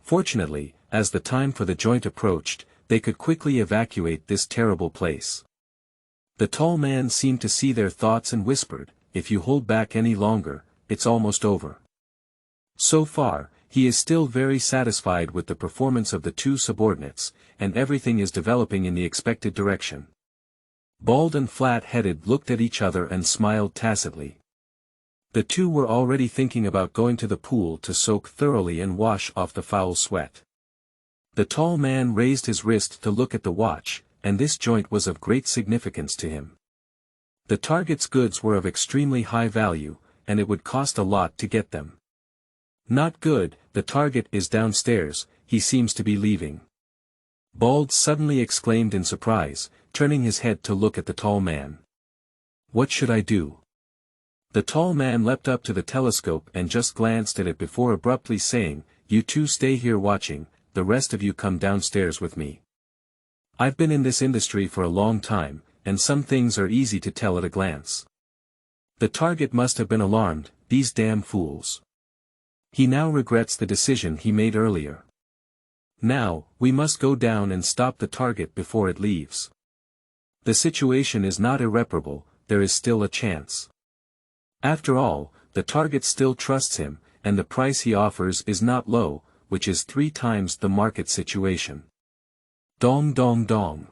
Fortunately, as the time for the joint approached, they could quickly evacuate this terrible place. The tall man seemed to see their thoughts and whispered, If you hold back any longer, it's almost over. So far, he is still very satisfied with the performance of the two subordinates, and everything is developing in the expected direction. Bald and flat-headed looked at each other and smiled tacitly. The two were already thinking about going to the pool to soak thoroughly and wash off the foul sweat. The tall man raised his wrist to look at the watch, and this joint was of great significance to him. The target's goods were of extremely high value, and it would cost a lot to get them. Not good, the target is downstairs, he seems to be leaving. Bald suddenly exclaimed in surprise, turning his head to look at the tall man. What should I do? The tall man leapt up to the telescope and just glanced at it before abruptly saying, You two stay here watching, the rest of you come downstairs with me. I've been in this industry for a long time, and some things are easy to tell at a glance. The target must have been alarmed, these damn fools. He now regrets the decision he made earlier. Now, we must go down and stop the target before it leaves. The situation is not irreparable, there is still a chance. After all, the target still trusts him, and the price he offers is not low, which is 3 times the market situation. Dong dong dong.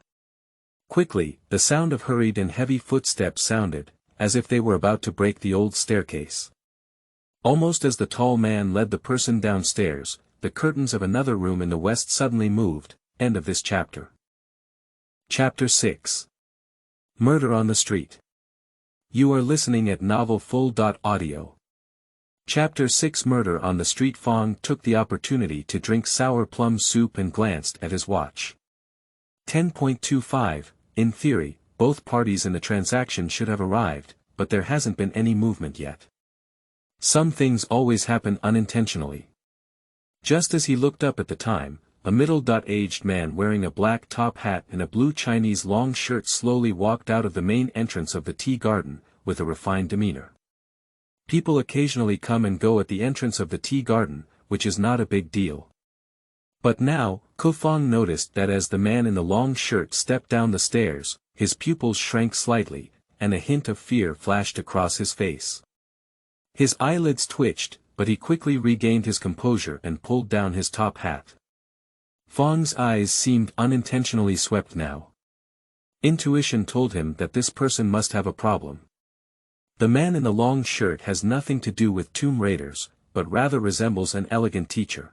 Quickly, the sound of hurried and heavy footsteps sounded, as if they were about to break the old staircase. Almost as the tall man led the person downstairs, the curtains of another room in the west suddenly moved. End of this chapter. Chapter 6. Murder on the Street. You are listening at novelfull.audio. Chapter 6. Murder on the Street. Fang took the opportunity to drink sour plum soup and glanced at his watch. 10.25, in theory, both parties in the transaction should have arrived, but there hasn't been any movement yet. Some things always happen unintentionally. Just as he looked up at the time, a middle-aged man wearing a black top hat and a blue Chinese long shirt slowly walked out of the main entrance of the tea garden, with a refined demeanor. People occasionally come and go at the entrance of the tea garden, which is not a big deal. But now, Fang noticed that as the man in the long shirt stepped down the stairs, his pupils shrank slightly, and a hint of fear flashed across his face. His eyelids twitched, but he quickly regained his composure and pulled down his top hat. Fang's eyes seemed unintentionally swept now. Intuition told him that this person must have a problem. The man in the long shirt has nothing to do with tomb raiders, but rather resembles an elegant teacher.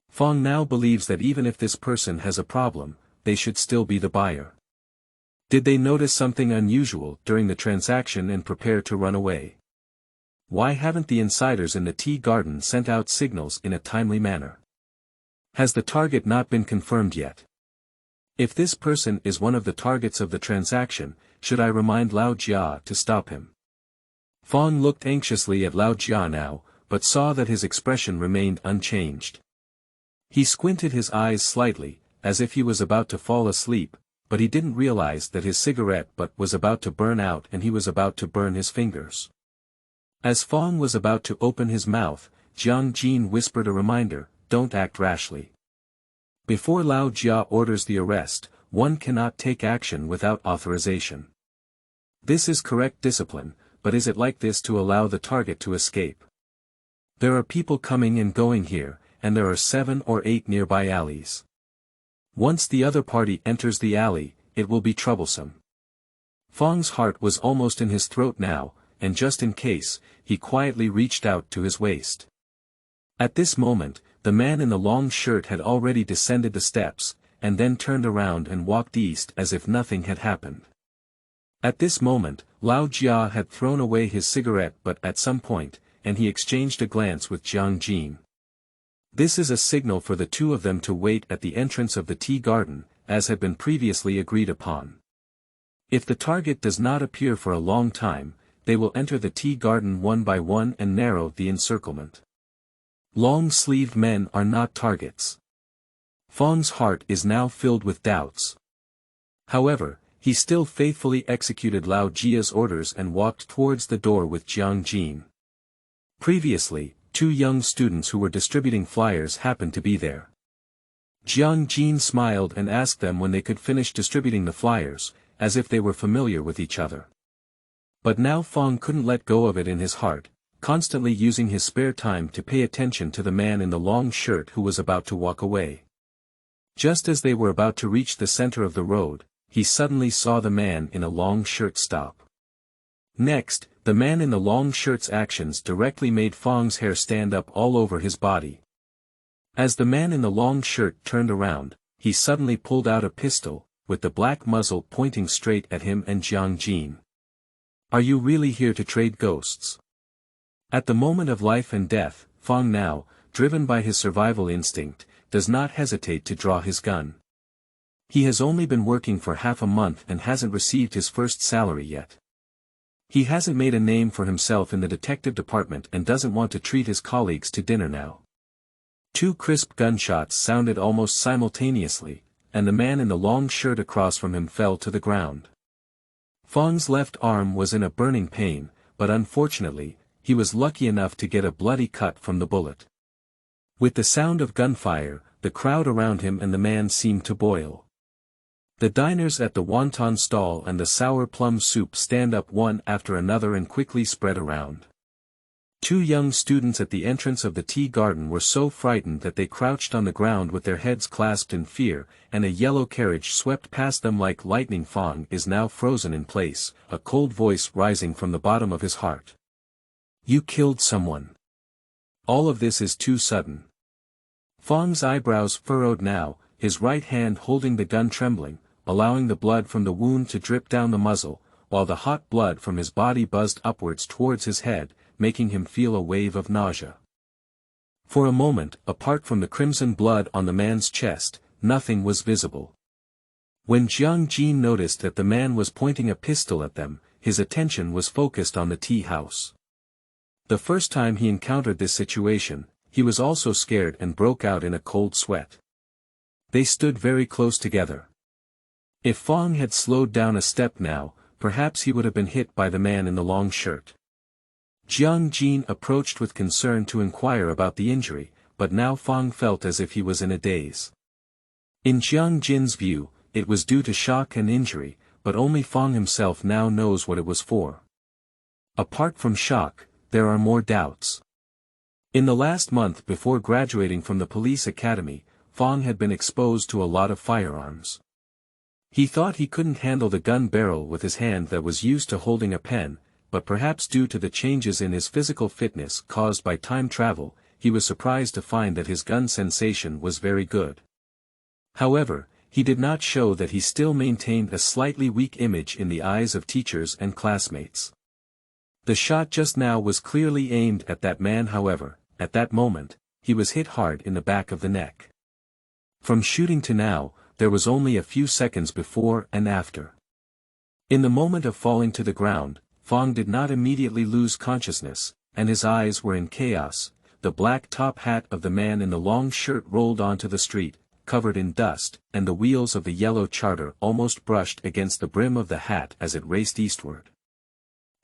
Fang now believes that even if this person has a problem, they should still be the buyer. Did they notice something unusual during the transaction and prepare to run away? Why haven't the insiders in the tea garden sent out signals in a timely manner? Has the target not been confirmed yet? If this person is one of the targets of the transaction, should I remind Lao Jia to stop him? Fang looked anxiously at Lao Jia now, but saw that his expression remained unchanged. He squinted his eyes slightly, as if he was about to fall asleep, but he didn't realize that his cigarette butt was about to burn out and he was about to burn his fingers. As Fang was about to open his mouth, Jiang Jin whispered a reminder, don't act rashly. Before Lao Jia orders the arrest, one cannot take action without authorization. This is correct discipline, but is it like this to allow the target to escape? There are people coming and going here, and there are 7 or 8 nearby alleys. Once the other party enters the alley, it will be troublesome. Fang's heart was almost in his throat now, and just in case, he quietly reached out to his waist. At this moment, the man in the long shirt had already descended the steps, and then turned around and walked east as if nothing had happened. At this moment, Lao Jia had thrown away his cigarette but at some point, and he exchanged a glance with Jiang Jin. This is a signal for the two of them to wait at the entrance of the tea garden, as had been previously agreed upon. If the target does not appear for a long time, they will enter the tea garden one by one and narrow the encirclement. Long-sleeved men are not targets. Fang's heart is now filled with doubts. However, he still faithfully executed Lao Jia's orders and walked towards the door with Jiang Jin. Previously, 2 young students who were distributing flyers happened to be there. Jiang Jin smiled and asked them when they could finish distributing the flyers, as if they were familiar with each other. But now Fang couldn't let go of it in his heart, constantly using his spare time to pay attention to the man in the long shirt who was about to walk away. Just as they were about to reach the center of the road, he suddenly saw the man in a long shirt stop. Next, the man in the long shirt's actions directly made Fang's hair stand up all over his body. As the man in the long shirt turned around, he suddenly pulled out a pistol, with the black muzzle pointing straight at him and Jiang Jin. "Are you really here to trade ghosts?" At the moment of life and death, Fang now, driven by his survival instinct, does not hesitate to draw his gun. He has only been working for half a month and hasn't received his first salary yet. He hasn't made a name for himself in the detective department and doesn't want to treat his colleagues to dinner now. 2 crisp gunshots sounded almost simultaneously, and the man in the long shirt across from him fell to the ground. Fang's left arm was in a burning pain, but unfortunately, he was lucky enough to get a bloody cut from the bullet. With the sound of gunfire, the crowd around him and the man seemed to boil. The diners at the wonton stall and the sour plum soup stand up one after another and quickly spread around. 2 young students at the entrance of the tea garden were so frightened that they crouched on the ground with their heads clasped in fear, and a yellow carriage swept past them like lightning. Fang is now frozen in place, a cold voice rising from the bottom of his heart. "You killed someone. All of this is too sudden." Fang's eyebrows furrowed now, his right hand holding the gun trembling, allowing the blood from the wound to drip down the muzzle, while the hot blood from his body buzzed upwards towards his head, making him feel a wave of nausea. For a moment, apart from the crimson blood on the man's chest, nothing was visible. When Jiang Jin noticed that the man was pointing a pistol at them, his attention was focused on the tea house. The first time he encountered this situation, he was also scared and broke out in a cold sweat. They stood very close together. If Fang had slowed down a step now, perhaps he would have been hit by the man in the long shirt. Jiang Jin approached with concern to inquire about the injury, but now Fang felt as if he was in a daze. In Jiang Jin's view, it was due to shock and injury, but only Fang himself now knows what it was for. Apart from shock, there are more doubts. In the last month before graduating from the police academy, Fang had been exposed to a lot of firearms. He thought he couldn't handle the gun barrel with his hand that was used to holding a pen, but perhaps due to the changes in his physical fitness caused by time travel, he was surprised to find that his gun sensation was very good. However, he did not show that he still maintained a slightly weak image in the eyes of teachers and classmates. The shot just now was clearly aimed at that man. However, at that moment, he was hit hard in the back of the neck. From shooting to now, there was only a few seconds before and after. In the moment of falling to the ground, Fang did not immediately lose consciousness, and his eyes were in chaos. The black top hat of the man in the long shirt rolled onto the street, covered in dust, and the wheels of the yellow charter almost brushed against the brim of the hat as it raced eastward.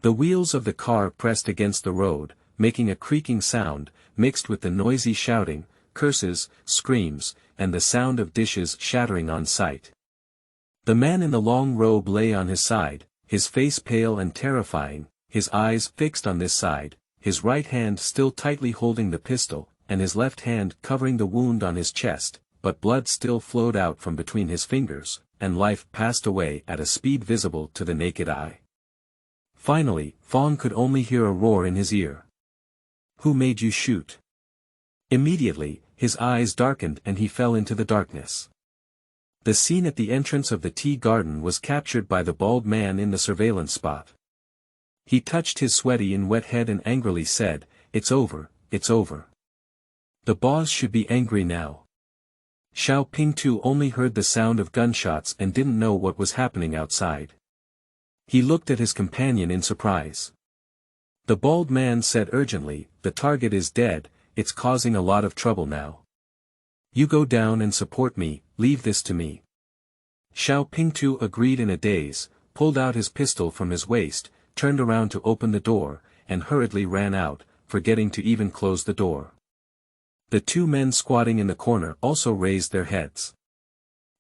The wheels of the car pressed against the road, making a creaking sound, mixed with the noisy shouting. curses, screams, and the sound of dishes shattering on sight. The man in the long robe lay on his side, his face pale and terrifying, his eyes fixed on this side, his right hand still tightly holding the pistol, and his left hand covering the wound on his chest, but blood still flowed out from between his fingers, and life passed away at a speed visible to the naked eye. Finally, Fang could only hear a roar in his ear. "Who made you shoot?" Immediately, his eyes darkened and he fell into the darkness. The scene at the entrance of the tea garden was captured by the bald man in the surveillance spot. He touched his sweaty and wet head and angrily said, "It's over, it's over. The boss should be angry now." Xiao Pingtu only heard the sound of gunshots and didn't know what was happening outside. He looked at his companion in surprise. The bald man said urgently, "The target is dead, it's causing a lot of trouble now. You go down and support me, leave this to me." Xiao Pingtu agreed in a daze, pulled out his pistol from his waist, turned around to open the door, and hurriedly ran out, forgetting to even close the door. The two men squatting in the corner also raised their heads.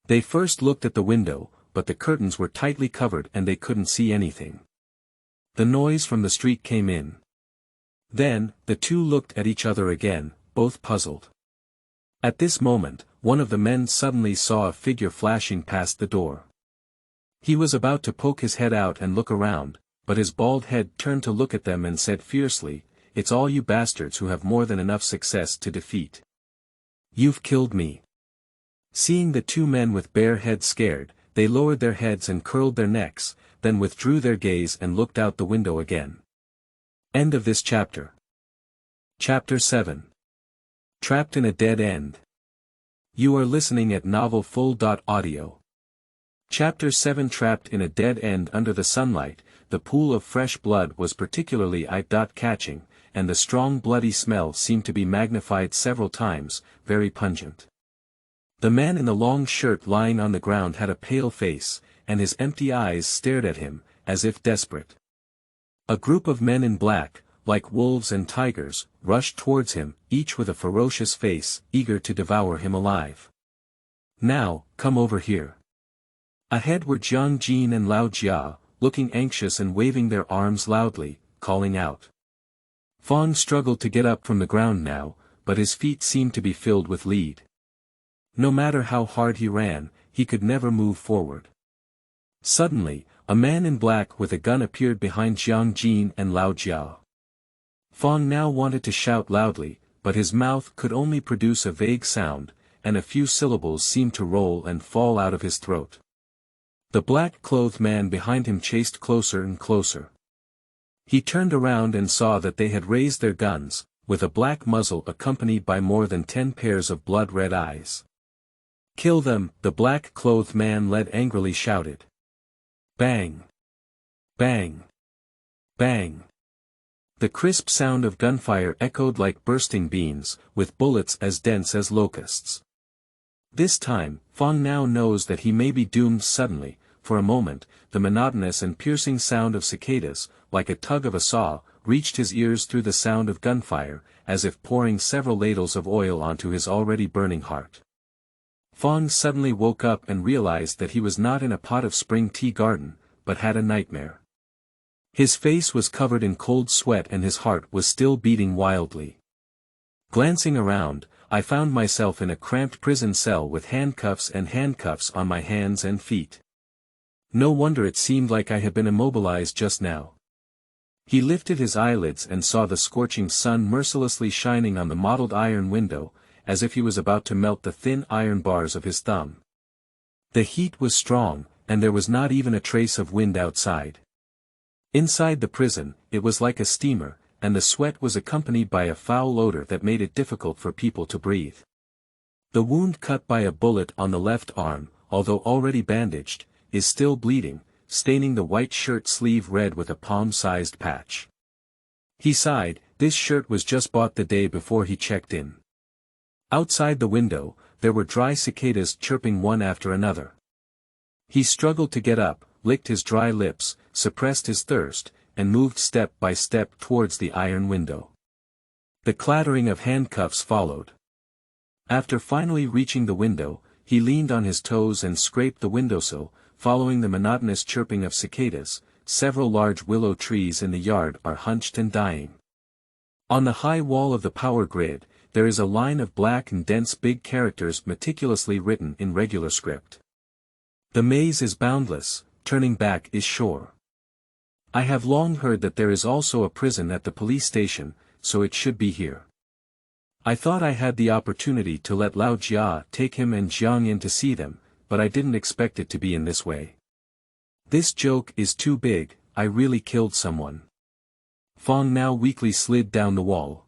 They first looked at the window, but the curtains were tightly covered and they couldn't see anything. The noise from the street came in. Then, the two looked at each other again, both puzzled. At this moment, one of the men suddenly saw a figure flashing past the door. He was about to poke his head out and look around, but his bald head turned to look at them and said fiercely, "It's all you bastards who have more than enough success to defeat. You've killed me." Seeing the two men with bare heads scared, they lowered their heads and curled their necks, then withdrew their gaze and looked out the window again. End of this chapter. Chapter 7. Trapped in a Dead End. You are listening at novelfull.audio. Chapter 7. Trapped in a dead end under the sunlight, the pool of fresh blood was particularly eye-catching, and the strong bloody smell seemed to be magnified several times, very pungent. The man in the long shirt lying on the ground had a pale face, and his empty eyes stared at him, as if desperate. A group of men in black, like wolves and tigers, rushed towards him, each with a ferocious face, eager to devour him alive. "Now, come over here." Ahead were Jiang Jin and Lao Jia, looking anxious and waving their arms loudly, calling out. Fang struggled to get up from the ground now, but his feet seemed to be filled with lead. No matter how hard he ran, he could never move forward. Suddenly, a man in black with a gun appeared behind Jiang Jin and Lao Jia. Fang now wanted to shout loudly, but his mouth could only produce a vague sound, and a few syllables seemed to roll and fall out of his throat. The black-clothed man behind him chased closer and closer. He turned around and saw that they had raised their guns, with a black muzzle accompanied by more than 10 pairs of blood-red eyes. "Kill them," the black-clothed man led angrily shouted. Bang! Bang! Bang! The crisp sound of gunfire echoed like bursting beans, with bullets as dense as locusts. This time, Fang now knows that he may be doomed suddenly. For a moment, the monotonous and piercing sound of cicadas, like a tug of a saw, reached his ears through the sound of gunfire, as if pouring several ladles of oil onto his already burning heart. Fang suddenly woke up and realized that he was not in a pot of spring tea garden, but had a nightmare. His face was covered in cold sweat and his heart was still beating wildly. Glancing around, I found myself in a cramped prison cell with handcuffs on my hands and feet. No wonder it seemed like I had been immobilized just now. He lifted his eyelids and saw the scorching sun mercilessly shining on the mottled iron window, as if he was about to melt the thin iron bars of his thumb. The heat was strong, and there was not even a trace of wind outside. Inside the prison, it was like a steamer, and the sweat was accompanied by a foul odor that made it difficult for people to breathe. The wound cut by a bullet on the left arm, although already bandaged, is still bleeding, staining the white shirt sleeve red with a palm-sized patch. He sighed, this shirt was just bought the day before he checked in. Outside the window, there were dry cicadas chirping one after another. He struggled to get up, licked his dry lips, suppressed his thirst, and moved step by step towards the iron window. The clattering of handcuffs followed. After finally reaching the window, he leaned on his toes and scraped the windowsill, following the monotonous chirping of cicadas. Several large willow trees in the yard are hunched and dying. On the high wall of the power grid, there is a line of black and dense big characters meticulously written in regular script. The maze is boundless, turning back is sure. I have long heard that there is also a prison at the police station, so it should be here. I thought I had the opportunity to let Lao Jia take him and Jiang in to see them, but I didn't expect it to be in this way. This joke is too big, I really killed someone. Fang now weakly slid down the wall.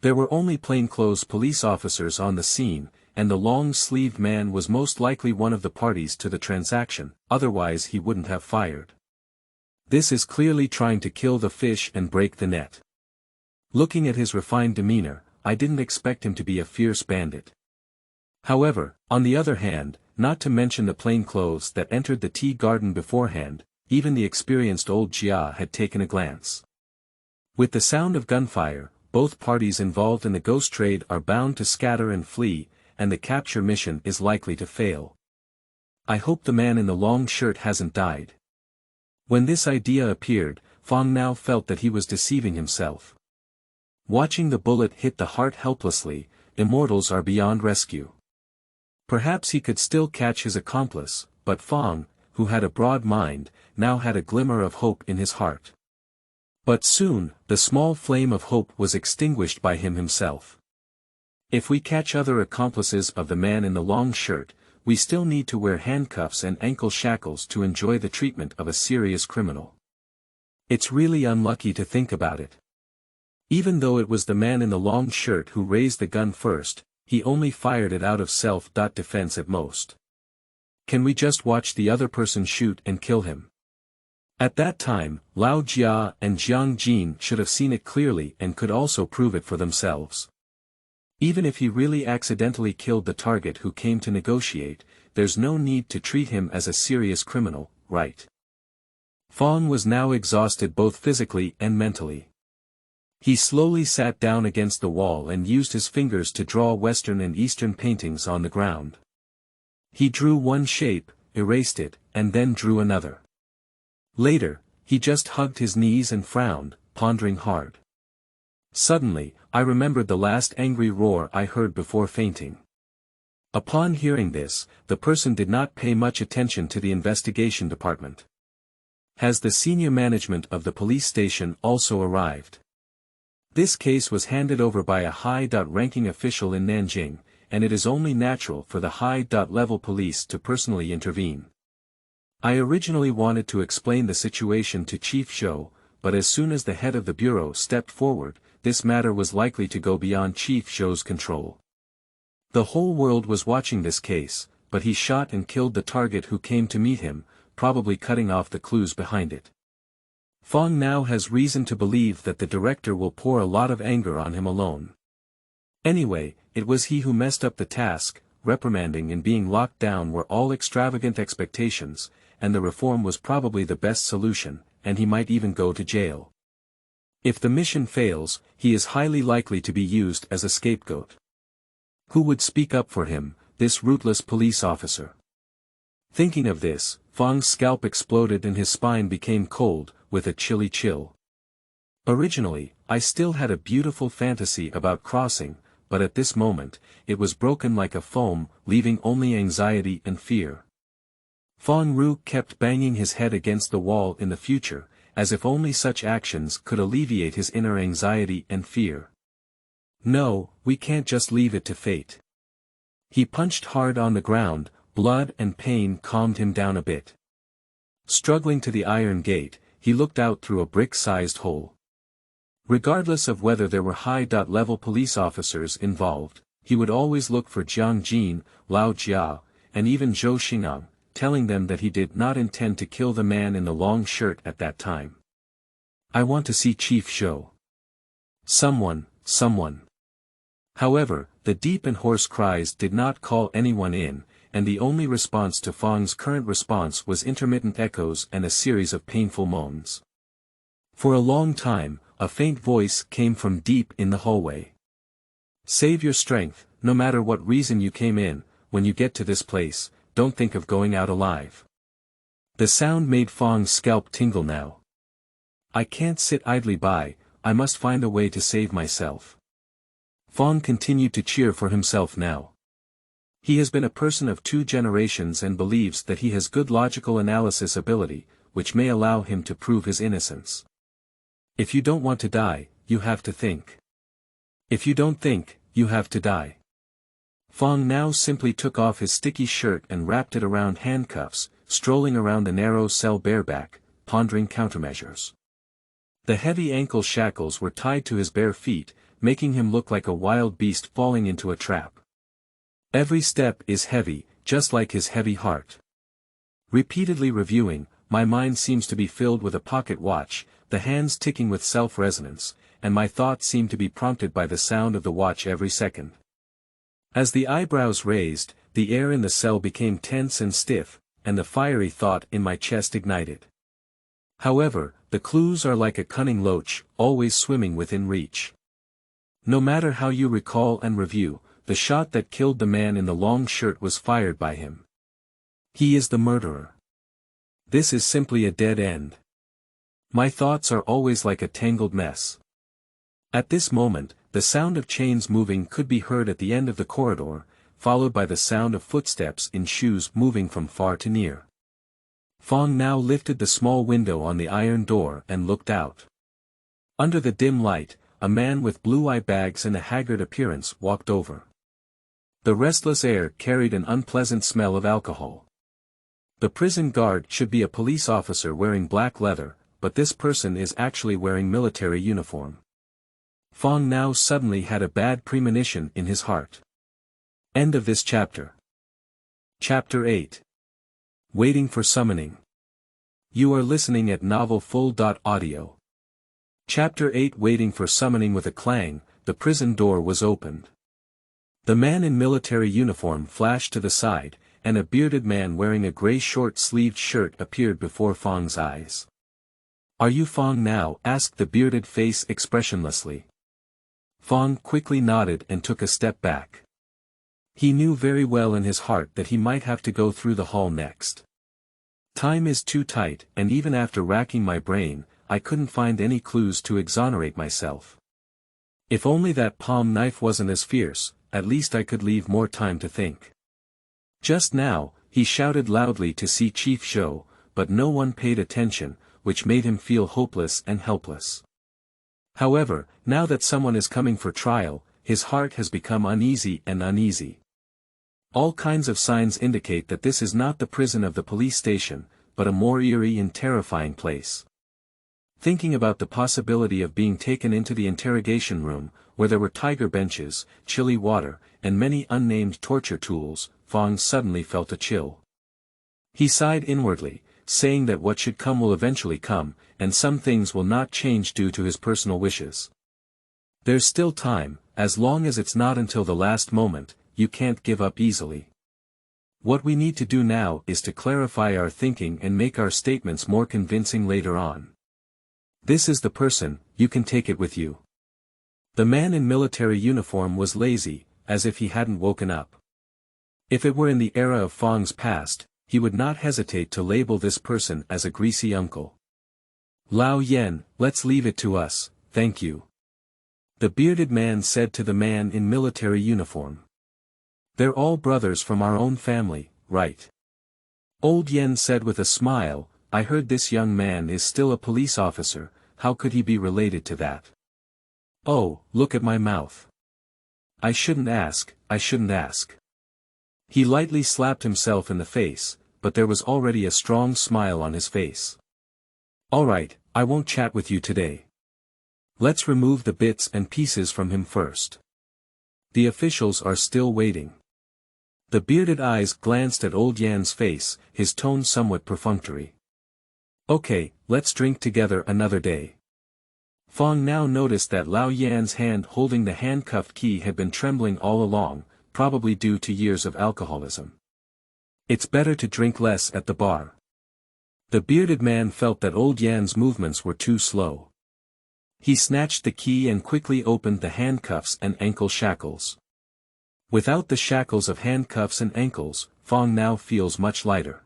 There were only plainclothes police officers on the scene, and the long-sleeved man was most likely one of the parties to the transaction, otherwise he wouldn't have fired. This is clearly trying to kill the fish and break the net. Looking at his refined demeanor, I didn't expect him to be a fierce bandit. However, on the other hand, not to mention the plainclothes that entered the tea garden beforehand, even the experienced old Jia had taken a glance. With the sound of gunfire, both parties involved in the ghost trade are bound to scatter and flee, and the capture mission is likely to fail. I hope the man in the long shirt hasn't died. When this idea appeared, Fang now felt that he was deceiving himself. Watching the bullet hit the heart helplessly, immortals are beyond rescue. Perhaps he could still catch his accomplice, but Fang, who had a broad mind, now had a glimmer of hope in his heart. But soon, the small flame of hope was extinguished by him himself. If we catch other accomplices of the man in the long shirt, we still need to wear handcuffs and ankle shackles to enjoy the treatment of a serious criminal. It's really unlucky to think about it. Even though it was the man in the long shirt who raised the gun first, he only fired it out of self-defense at most. Can we just watch the other person shoot and kill him? At that time, Lao Jia and Jiang Jin should have seen it clearly and could also prove it for themselves. Even if he really accidentally killed the target who came to negotiate, there's no need to treat him as a serious criminal, right? Fang was now exhausted both physically and mentally. He slowly sat down against the wall and used his fingers to draw Western and Eastern paintings on the ground. He drew one shape, erased it, and then drew another. Later, he just hugged his knees and frowned, pondering hard. Suddenly, I remembered the last angry roar I heard before fainting. Upon hearing this, the person did not pay much attention to the investigation department. Has the senior management of the police station also arrived? This case was handed over by a high-ranking official in Nanjing, and it is only natural for the high-level police to personally intervene. I originally wanted to explain the situation to Chief Zhou, but as soon as the head of the bureau stepped forward, this matter was likely to go beyond Chief Zhou's control. The whole world was watching this case, but he shot and killed the target who came to meet him, probably cutting off the clues behind it. Fang now has reason to believe that the director will pour a lot of anger on him alone. Anyway, it was he who messed up the task. Reprimanding and being locked down were all extravagant expectations, and the reform was probably the best solution, and he might even go to jail. If the mission fails, he is highly likely to be used as a scapegoat. Who would speak up for him, this ruthless police officer? Thinking of this, Fang's scalp exploded and his spine became cold, with a chilly chill. Originally, I still had a beautiful fantasy about crossing, but at this moment, it was broken like a foam, leaving only anxiety and fear. Fang Ru kept banging his head against the wall in the future, as if only such actions could alleviate his inner anxiety and fear. No, we can't just leave it to fate. He punched hard on the ground, blood and pain calmed him down a bit. Struggling to the iron gate, he looked out through a brick-sized hole. Regardless of whether there were high-level police officers involved, he would always look for Jiang Jin, Lao Jia, and even Zhou Xingang, telling them that he did not intend to kill the man in the long shirt at that time. I want to see Chief Zhou. Someone. However, the deep and hoarse cries did not call anyone in, and the only response to Fang's current response was intermittent echoes and a series of painful moans. For a long time, a faint voice came from deep in the hallway. Save your strength, no matter what reason you came in. When you get to this place, don't think of going out alive. The sound made Fang's scalp tingle now. I can't sit idly by, I must find a way to save myself. Fang continued to cheer for himself now. He has been a person of 2 generations and believes that he has good logical analysis ability, which may allow him to prove his innocence. If you don't want to die, you have to think. If you don't think, you have to die. Fang now simply took off his sticky shirt and wrapped it around handcuffs, strolling around the narrow cell bareback, pondering countermeasures. The heavy ankle shackles were tied to his bare feet, making him look like a wild beast falling into a trap. Every step is heavy, just like his heavy heart. Repeatedly reviewing, my mind seems to be filled with a pocket watch, the hands ticking with self-resonance, and my thoughts seem to be prompted by the sound of the watch every second. As the eyebrows raised, the air in the cell became tense and stiff, and the fiery thought in my chest ignited. However, the clues are like a cunning loach, always swimming within reach. No matter how you recall and review, the shot that killed the man in the long shirt was fired by him. He is the murderer. This is simply a dead end. My thoughts are always like a tangled mess. At this moment, the sound of chains moving could be heard at the end of the corridor, followed by the sound of footsteps in shoes moving from far to near. Fang now lifted the small window on the iron door and looked out. Under the dim light, a man with blue eye bags and a haggard appearance walked over. The restless air carried an unpleasant smell of alcohol. The prison guard should be a police officer wearing black leather, but this person is actually wearing military uniform. Fang now suddenly had a bad premonition in his heart. End of this chapter. Chapter 8. Waiting for Summoning. You are listening at novelfull.audio. Chapter 8. Waiting for Summoning. With a clang, the prison door was opened. The man in military uniform flashed to the side, and a bearded man wearing a grey short-sleeved shirt appeared before Fang's eyes. "Are you Fang now?" asked the bearded face expressionlessly. Fang quickly nodded and took a step back. He knew very well in his heart that he might have to go through the hall next. Time is too tight, and even after racking my brain, I couldn't find any clues to exonerate myself. If only that palm knife wasn't as fierce, at least I could leave more time to think. Just now, he shouted loudly to see Chief Zhou, but no one paid attention, which made him feel hopeless and helpless. However, now that someone is coming for trial, his heart has become uneasy and uneasy. All kinds of signs indicate that this is not the prison of the police station, but a more eerie and terrifying place. Thinking about the possibility of being taken into the interrogation room, where there were tiger benches, chilly water, and many unnamed torture tools, Fang suddenly felt a chill. He sighed inwardly, saying that what should come will eventually come, and some things will not change due to his personal wishes. There's still time, as long as it's not until the last moment. You can't give up easily. What we need to do now is to clarify our thinking and make our statements more convincing later on. This is the person, you can take it with you. The man in military uniform was lazy, as if he hadn't woken up. If it were in the era of Fang's past, he would not hesitate to label this person as a greasy uncle. "Lao Yen, let's leave it to us, thank you," the bearded man said to the man in military uniform. "They're all brothers from our own family, right?" Old Yen said with a smile, "I heard this young man is still a police officer, how could he be related to that? Oh, look at my mouth. I shouldn't ask, I shouldn't ask." He lightly slapped himself in the face, but there was already a strong smile on his face. "Alright, I won't chat with you today. Let's remove the bits and pieces from him first. The officials are still waiting." The bearded eyes glanced at old Yan's face, his tone somewhat perfunctory. "Okay, let's drink together another day." Fang now noticed that Lao Yan's hand holding the handcuffed key had been trembling all along, probably due to years of alcoholism. "It's better to drink less at the bar." The bearded man felt that old Yan's movements were too slow. He snatched the key and quickly opened the handcuffs and ankle shackles. Without the shackles of handcuffs and ankles, Fang now feels much lighter.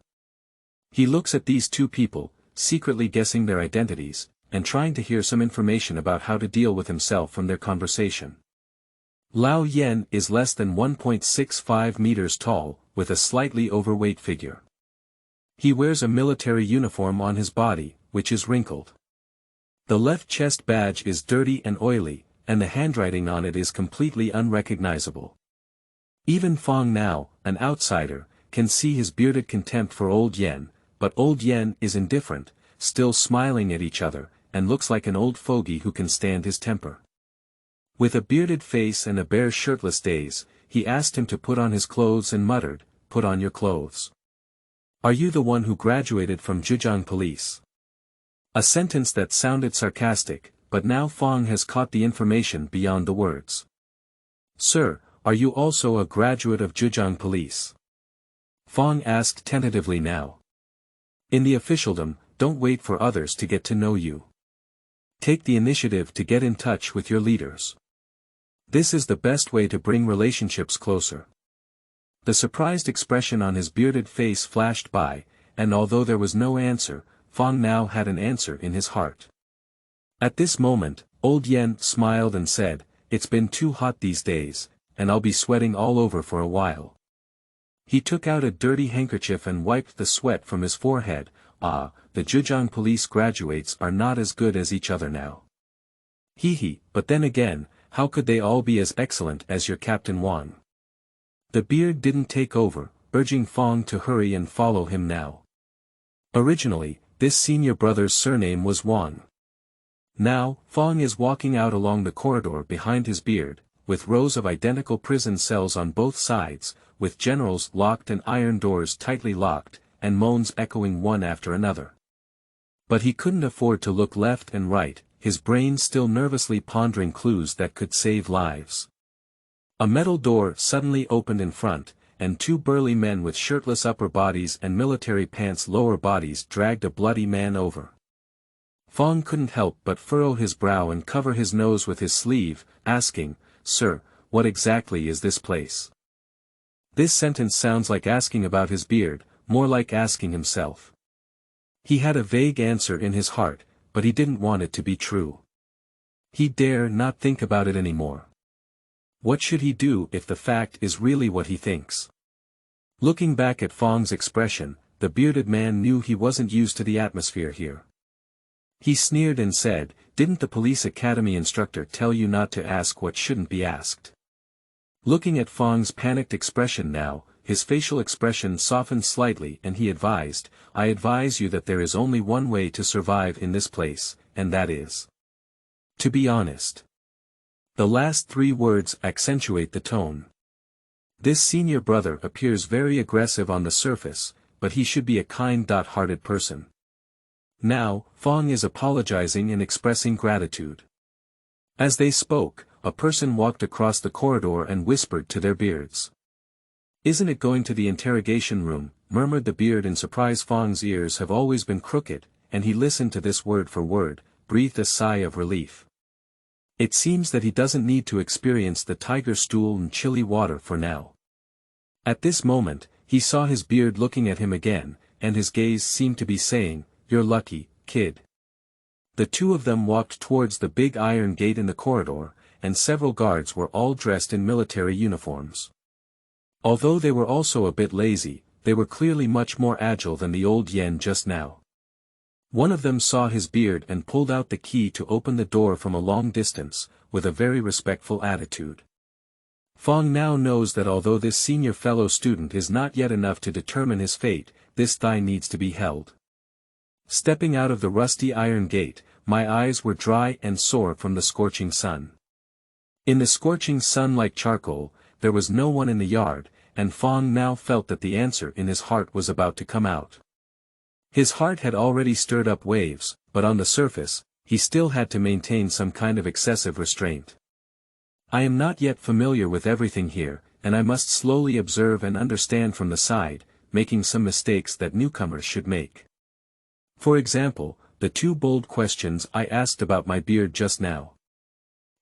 He looks at these two people, secretly guessing their identities, and trying to hear some information about how to deal with himself from their conversation. Lao Yen is less than 1.65 meters tall, with a slightly overweight figure. He wears a military uniform on his body, which is wrinkled. The left chest badge is dirty and oily, and the handwriting on it is completely unrecognizable. Even Fang now, an outsider, can see his bearded contempt for Old Yen, but Old Yen is indifferent, still smiling at each other, and looks like an old fogey who can stand his temper. With a bearded face and a bare shirtless days, he asked him to put on his clothes and muttered, "Put on your clothes. Are you the one who graduated from Zhejiang police?" A sentence that sounded sarcastic, but now Fang has caught the information beyond the words. "Sir, are you also a graduate of Zhejiang police?" Fang asked tentatively now. "In the officialdom, don't wait for others to get to know you. Take the initiative to get in touch with your leaders. This is the best way to bring relationships closer." The surprised expression on his bearded face flashed by, and although there was no answer, Fang now had an answer in his heart. At this moment, Old Yen smiled and said, "It's been too hot these days, and I'll be sweating all over for a while." He took out a dirty handkerchief and wiped the sweat from his forehead. "Ah, the Zhejiang police graduates are not as good as each other now. Hee, but then again, how could they all be as excellent as your Captain Wang?" The beard didn't take over, urging Fang to hurry and follow him now. Originally, this senior brother's surname was Wang. Now, Fang is walking out along the corridor behind his beard, with rows of identical prison cells on both sides, with generals locked and iron doors tightly locked, and moans echoing one after another. But he couldn't afford to look left and right, his brain still nervously pondering clues that could save lives. A metal door suddenly opened in front, and two burly men with shirtless upper bodies and military pants lower bodies dragged a bloody man over. Fang couldn't help but furrow his brow and cover his nose with his sleeve, asking, "Sir, what exactly is this place?" This sentence sounds like asking about his beard, more like asking himself. He had a vague answer in his heart, but he didn't want it to be true. He dare not think about it anymore. What should he do if the fact is really what he thinks? Looking back at Fang's expression, the bearded man knew he wasn't used to the atmosphere here. He sneered and said, "Didn't the police academy instructor tell you not to ask what shouldn't be asked?" Looking at Fang's panicked expression now, his facial expression softened slightly and he advised, "I advise you that there is only one way to survive in this place, and that is to be honest." The last three words accentuate the tone. This senior brother appears very aggressive on the surface, but he should be a kind-hearted person. Now, Fang is apologizing and expressing gratitude. As they spoke, a person walked across the corridor and whispered to their beards. "Isn't it going to the interrogation room?" murmured the beard in surprise. Fang's ears have always been crooked, and he listened to this word for word, breathed a sigh of relief. It seems that he doesn't need to experience the tiger stool and chilly water for now. At this moment, he saw his beard looking at him again, and his gaze seemed to be saying, "You're lucky, kid." The two of them walked towards the big iron gate in the corridor, and several guards were all dressed in military uniforms. Although they were also a bit lazy, they were clearly much more agile than the Old Yen just now. One of them saw his beard and pulled out the key to open the door from a long distance, with a very respectful attitude. Fang now knows that although this senior fellow student is not yet enough to determine his fate, this thigh needs to be held. Stepping out of the rusty iron gate, my eyes were dry and sore from the scorching sun. In the scorching sun like charcoal, there was no one in the yard, and Fang now felt that the answer in his heart was about to come out. His heart had already stirred up waves, but on the surface, he still had to maintain some kind of excessive restraint. "I am not yet familiar with everything here, and I must slowly observe and understand from the side, making some mistakes that newcomers should make. For example, the two bold questions I asked about my beard just now.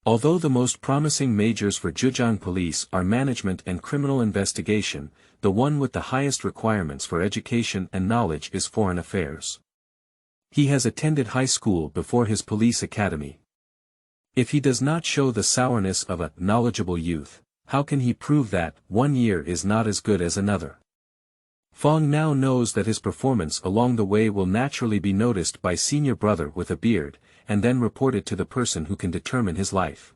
Although the most promising majors for Zhejiang police are management and criminal investigation, the one with the highest requirements for education and knowledge is foreign affairs. He has attended high school before his police academy. If he does not show the sourness of a knowledgeable youth, how can he prove that 1 year is not as good as another? Fang now knows that his performance along the way will naturally be noticed by senior brother with a beard, and then reported to the person who can determine his life.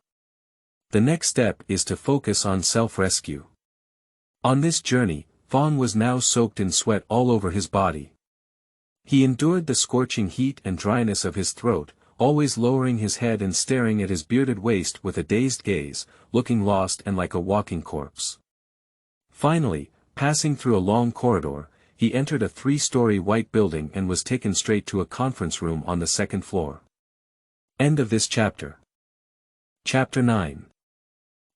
The next step is to focus on self-rescue. On this journey, Fang was now soaked in sweat all over his body. He endured the scorching heat and dryness of his throat, always lowering his head and staring at his bearded waist with a dazed gaze, looking lost and like a walking corpse. Finally, passing through a long corridor, he entered a 3-story white building and was taken straight to a conference room on the 2nd floor. End of this chapter. Chapter 9.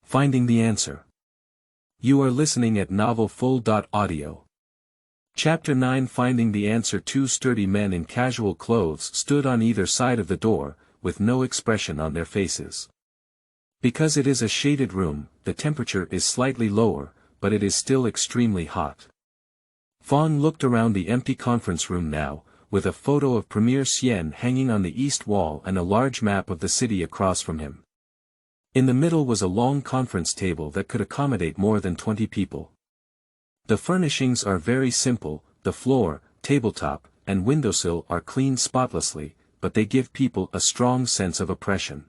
Finding the Answer. You are listening at novelfull.audio. Chapter 9. Finding the Answer. 2 sturdy men in casual clothes stood on either side of the door, with no expression on their faces. Because it is a shaded room, the temperature is slightly lower, but it is still extremely hot. Fang looked around the empty conference room now, with a photo of Premier Xian hanging on the east wall and a large map of the city across from him. In the middle was a long conference table that could accommodate more than 20 people. The furnishings are very simple, the floor, tabletop, and windowsill are cleaned spotlessly, but they give people a strong sense of oppression.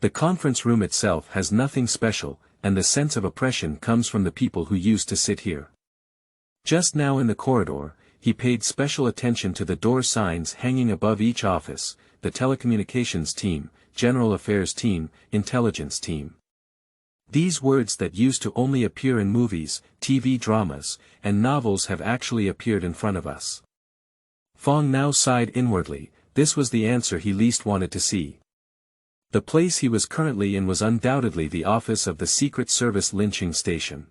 The conference room itself has nothing special, and the sense of oppression comes from the people who used to sit here. Just now in the corridor, he paid special attention to the door signs hanging above each office: the telecommunications team, general affairs team, intelligence team. These words that used to only appear in movies, TV dramas, and novels have actually appeared in front of us. Fang now sighed inwardly. This was the answer he least wanted to see. The place he was currently in was undoubtedly the office of the Secret Service lynching station.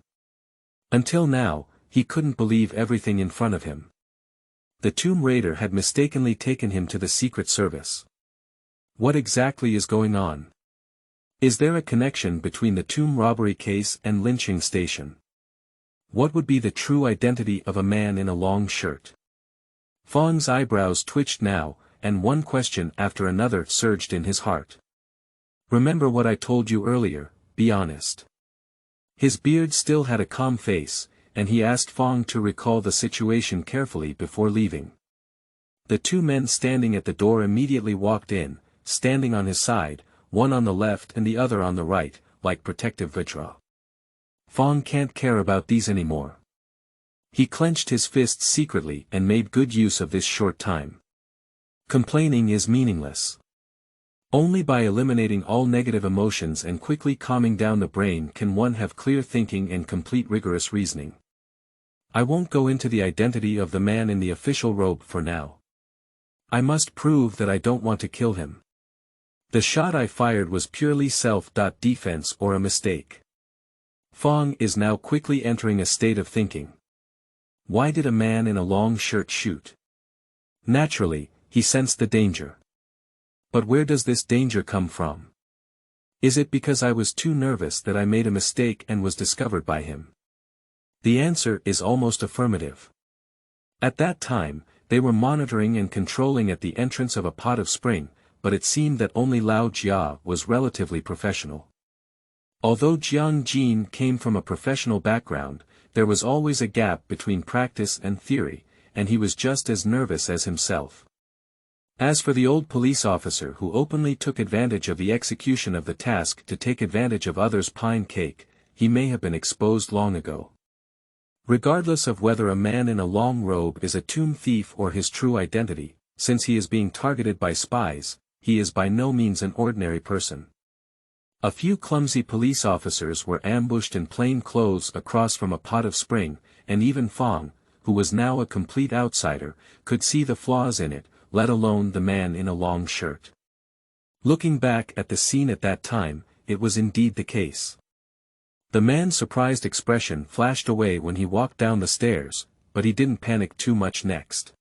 Until now, he couldn't believe everything in front of him. The Tomb Raider had mistakenly taken him to the Secret Service. What exactly is going on? Is there a connection between the tomb robbery case and lynching station? What would be the true identity of a man in a long shirt? Fang's eyebrows twitched now, and one question after another surged in his heart. Remember what I told you earlier, be honest. His beard still had a calm face, and he asked Fang to recall the situation carefully before leaving. The 2 men standing at the door immediately walked in, standing on his side, one on the left and the other on the right, like protective vitra. Fang can't care about these anymore. He clenched his fists secretly and made good use of this short time. Complaining is meaningless. Only by eliminating all negative emotions and quickly calming down the brain can one have clear thinking and complete rigorous reasoning. I won't go into the identity of the man in the official robe for now. I must prove that I don't want to kill him. The shot I fired was purely self-defense or a mistake. Fang is now quickly entering a state of thinking. Why did a man in a long shirt shoot? Naturally, he sensed the danger. But where does this danger come from? Is it because I was too nervous that I made a mistake and was discovered by him? The answer is almost affirmative. At that time, they were monitoring and controlling at the entrance of a pot of spring, but it seemed that only Lao Jia was relatively professional. Although Jiang Jin came from a professional background, there was always a gap between practice and theory, and he was just as nervous as himself. As for the old police officer who openly took advantage of the execution of the task to take advantage of others' pine cake, he may have been exposed long ago. Regardless of whether a man in a long robe is a tomb thief or his true identity, since he is being targeted by spies, he is by no means an ordinary person. A few clumsy police officers were ambushed in plain clothes across from a pot of spring, and even Fang, who was now a complete outsider, could see the flaws in it, let alone the man in a long shirt. Looking back at the scene at that time, it was indeed the case. The man's surprised expression flashed away when he walked down the stairs, but he didn't panic too much next.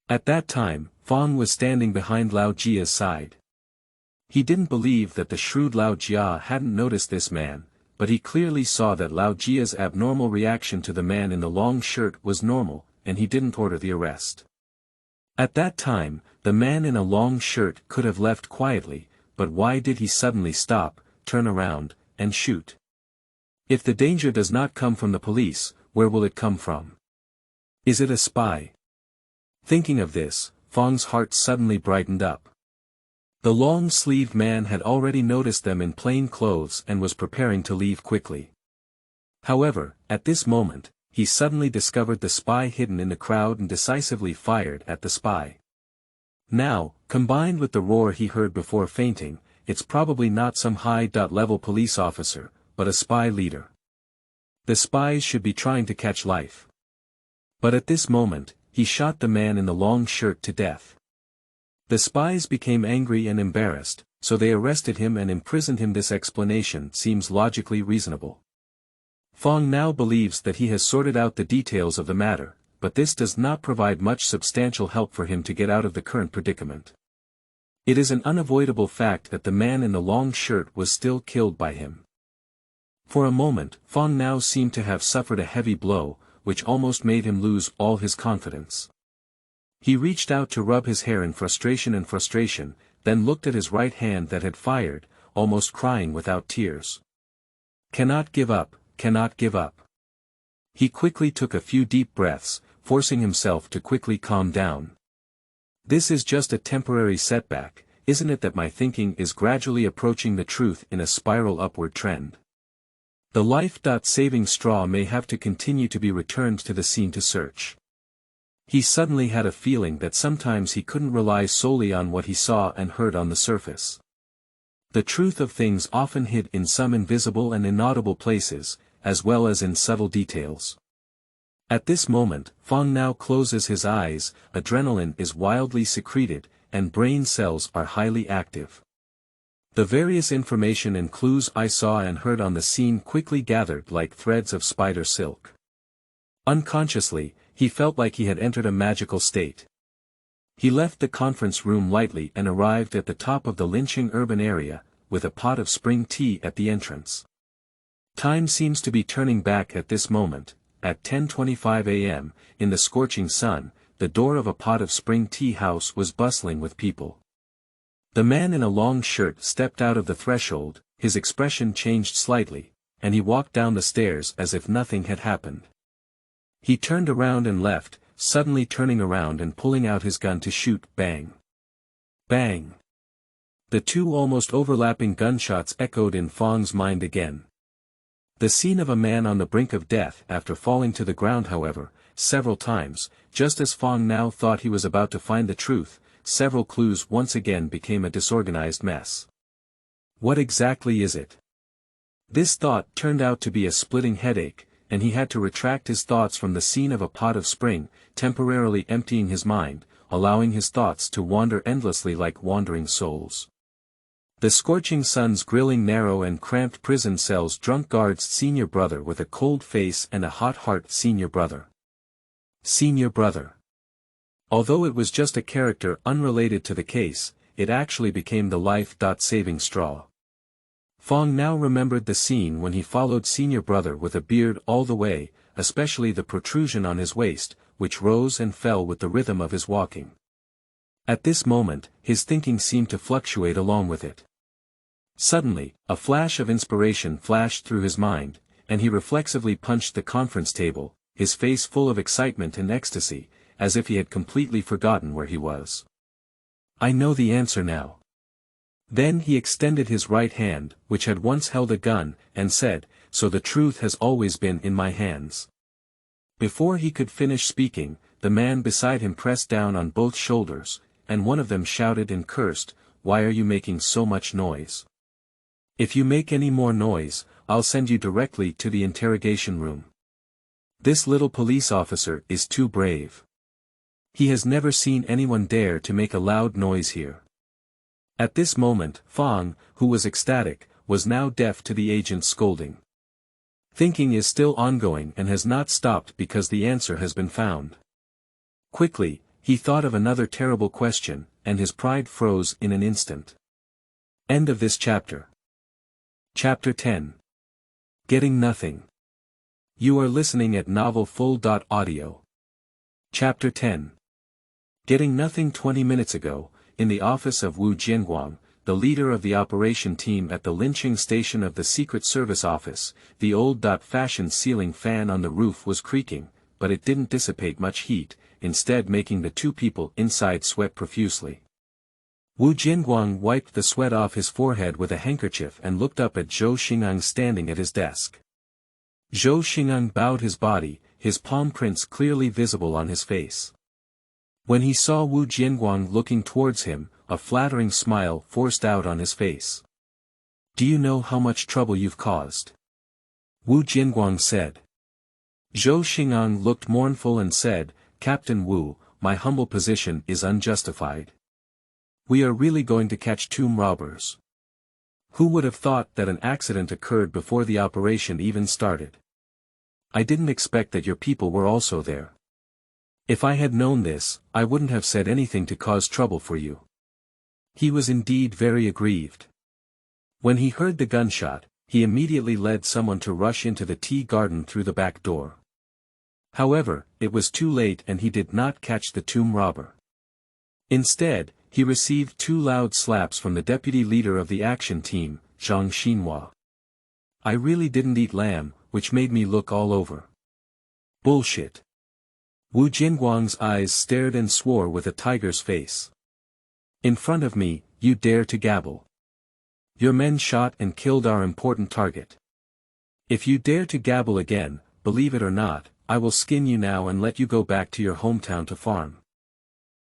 At that time, Fang was standing behind Lao Jia's side. He didn't believe that the shrewd Lao Jia hadn't noticed this man, but he clearly saw that Lao Jia's abnormal reaction to the man in the long shirt was normal, and he didn't order the arrest. At that time, the man in a long shirt could have left quietly, but why did he suddenly stop, turn around, and shoot? If the danger does not come from the police, where will it come from? Is it a spy? Thinking of this, Fang's heart suddenly brightened up. The long-sleeved man had already noticed them in plain clothes and was preparing to leave quickly. However, at this moment, he suddenly discovered the spy hidden in the crowd and decisively fired at the spy. Now, combined with the roar he heard before fainting, it's probably not some high-level police officer, but a spy leader. The spies should be trying to catch life. But at this moment, he shot the man in the long shirt to death. The spies became angry and embarrassed, so they arrested him and imprisoned him. This explanation seems logically reasonable. Fang now believes that he has sorted out the details of the matter, but this does not provide much substantial help for him to get out of the current predicament. It is an unavoidable fact that the man in the long shirt was still killed by him. For a moment, Fang now seemed to have suffered a heavy blow, which almost made him lose all his confidence. He reached out to rub his hair in frustration, then looked at his right hand that had fired, almost crying without tears. Cannot give up, cannot give up. He quickly took a few deep breaths, forcing himself to quickly calm down. This is just a temporary setback, isn't it, that my thinking is gradually approaching the truth in a spiral upward trend. The life-saving straw may have to continue to be returned to the scene to search. He suddenly had a feeling that sometimes he couldn't rely solely on what he saw and heard on the surface. The truth of things often hid in some invisible and inaudible places, as well as in subtle details. At this moment, Fang now closes his eyes, adrenaline is wildly secreted, and brain cells are highly active. The various information and clues I saw and heard on the scene quickly gathered like threads of spider silk. Unconsciously, he felt like he had entered a magical state. He left the conference room lightly and arrived at the top of the lynching urban area, with a pot of spring tea at the entrance. Time seems to be turning back at this moment. At 10:25 a.m., in the scorching sun, the door of a pot of spring tea house was bustling with people. The man in a long shirt stepped out of the threshold, his expression changed slightly, and he walked down the stairs as if nothing had happened. He turned around and left, suddenly turning around and pulling out his gun to shoot. Bang! Bang! The two almost overlapping gunshots echoed in Fang's mind again. The scene of a man on the brink of death after falling to the ground, however, several times, just as Fang now thought he was about to find the truth, several clues once again became a disorganized mess. What exactly is it? This thought turned out to be a splitting headache, and he had to retract his thoughts from the scene of a pot of spring, temporarily emptying his mind, allowing his thoughts to wander endlessly like wandering souls. The scorching sun's grilling narrow and cramped prison cells. Drunk guards. Senior brother with a cold face and a hot heart. Senior brother. Senior brother. Although it was just a character unrelated to the case, it actually became the life-saving straw. Fang now remembered the scene when he followed senior brother with a beard all the way, especially the protrusion on his waist, which rose and fell with the rhythm of his walking. At this moment, his thinking seemed to fluctuate along with it. Suddenly, a flash of inspiration flashed through his mind, and he reflexively punched the conference table, his face full of excitement and ecstasy, as if he had completely forgotten where he was. I know the answer now. Then he extended his right hand, which had once held a gun, and said, "So the truth has always been in my hands." Before he could finish speaking, the man beside him pressed down on both shoulders, and one of them shouted and cursed, "Why are you making so much noise? If you make any more noise, I'll send you directly to the interrogation room. This little police officer is too brave. He has never seen anyone dare to make a loud noise here." At this moment, Fang, who was ecstatic, was now deaf to the agent's scolding. Thinking is still ongoing and has not stopped because the answer has been found. Quickly, He thought of another terrible question, and his pride froze in an instant. End of this chapter. Chapter 10. Getting Nothing. You are listening at novelfull.audio. Chapter 10. Getting nothing. 20 minutes ago, in the office of Wu Jianguang, the leader of the operation team at the lynching station of the Secret Service office, the old-fashioned ceiling fan on the roof was creaking, but it didn't dissipate much heat, instead making the two people inside sweat profusely. Wu Jianguang wiped the sweat off his forehead with a handkerchief and looked up at Zhou Xingang standing at his desk. Zhou Xingang bowed his body, his palm prints clearly visible on his face. When he saw Wu Jianguang looking towards him, a flattering smile forced out on his face. "Do you know how much trouble you've caused?" Wu Jianguang said. Zhou Xingang looked mournful and said, "Captain Wu, my humble position is unjustified. We are really going to catch tomb robbers. Who would have thought that an accident occurred before the operation even started? I didn't expect that your people were also there. If I had known this, I wouldn't have said anything to cause trouble for you." He was indeed very aggrieved. When he heard the gunshot, he immediately led someone to rush into the tea garden through the back door. However, it was too late and he did not catch the tomb robber. Instead, he received 2 loud slaps from the deputy leader of the action team, Zhang Xinhua. "I really didn't eat lamb, which made me look all over." "Bullshit." Wu Jianguang's eyes stared and swore with a tiger's face. "In front of me, you dare to gabble. Your men shot and killed our important target. If you dare to gabble again, believe it or not, I will skin you now and let you go back to your hometown to farm."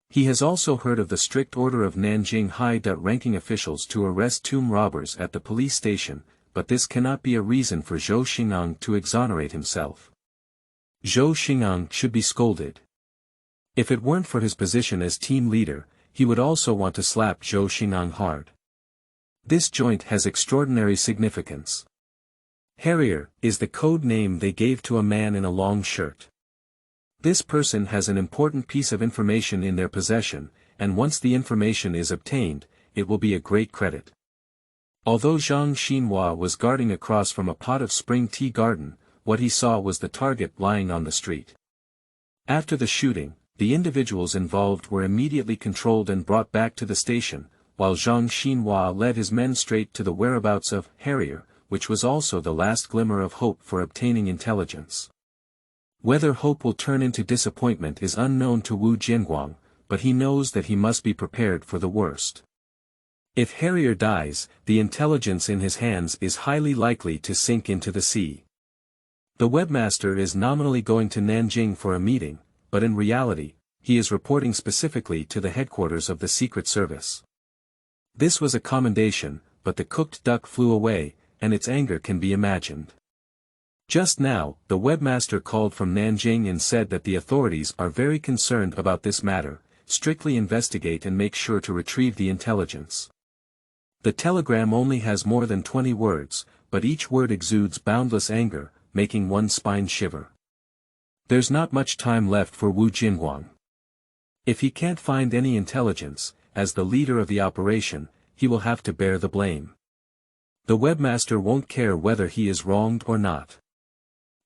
He has also heard of the strict order of Nanjing high-ranking officials to arrest tomb robbers at the police station, but this cannot be a reason for Zhou Xingang to exonerate himself. Zhou Xingang should be scolded. If it weren't for his position as team leader, he would also want to slap Zhou Xingang hard. This joint has extraordinary significance. Harrier is the code name they gave to a man in a long shirt. This person has an important piece of information in their possession, and once the information is obtained, it will be a great credit. Although Zhang Xinhua was guarding across from a pot of spring tea garden, what he saw was the target lying on the street. After the shooting, the individuals involved were immediately controlled and brought back to the station, while Zhang Xinhua led his men straight to the whereabouts of Harrier, which was also the last glimmer of hope for obtaining intelligence. Whether hope will turn into disappointment is unknown to Wu Jianguang, but he knows that he must be prepared for the worst. If Harrier dies, the intelligence in his hands is highly likely to sink into the sea. The webmaster is nominally going to Nanjing for a meeting, but in reality, he is reporting specifically to the headquarters of the Secret Service. This was a commendation, but the cooked duck flew away, and its anger can be imagined. Just now, the webmaster called from Nanjing and said that the authorities are very concerned about this matter, strictly investigate and make sure to retrieve the intelligence. The telegram only has more than 20 words, but each word exudes boundless anger, making one's spine shiver. There's not much time left for Wu Jianguang. If he can't find any intelligence, as the leader of the operation, he will have to bear the blame. The webmaster won't care whether he is wronged or not.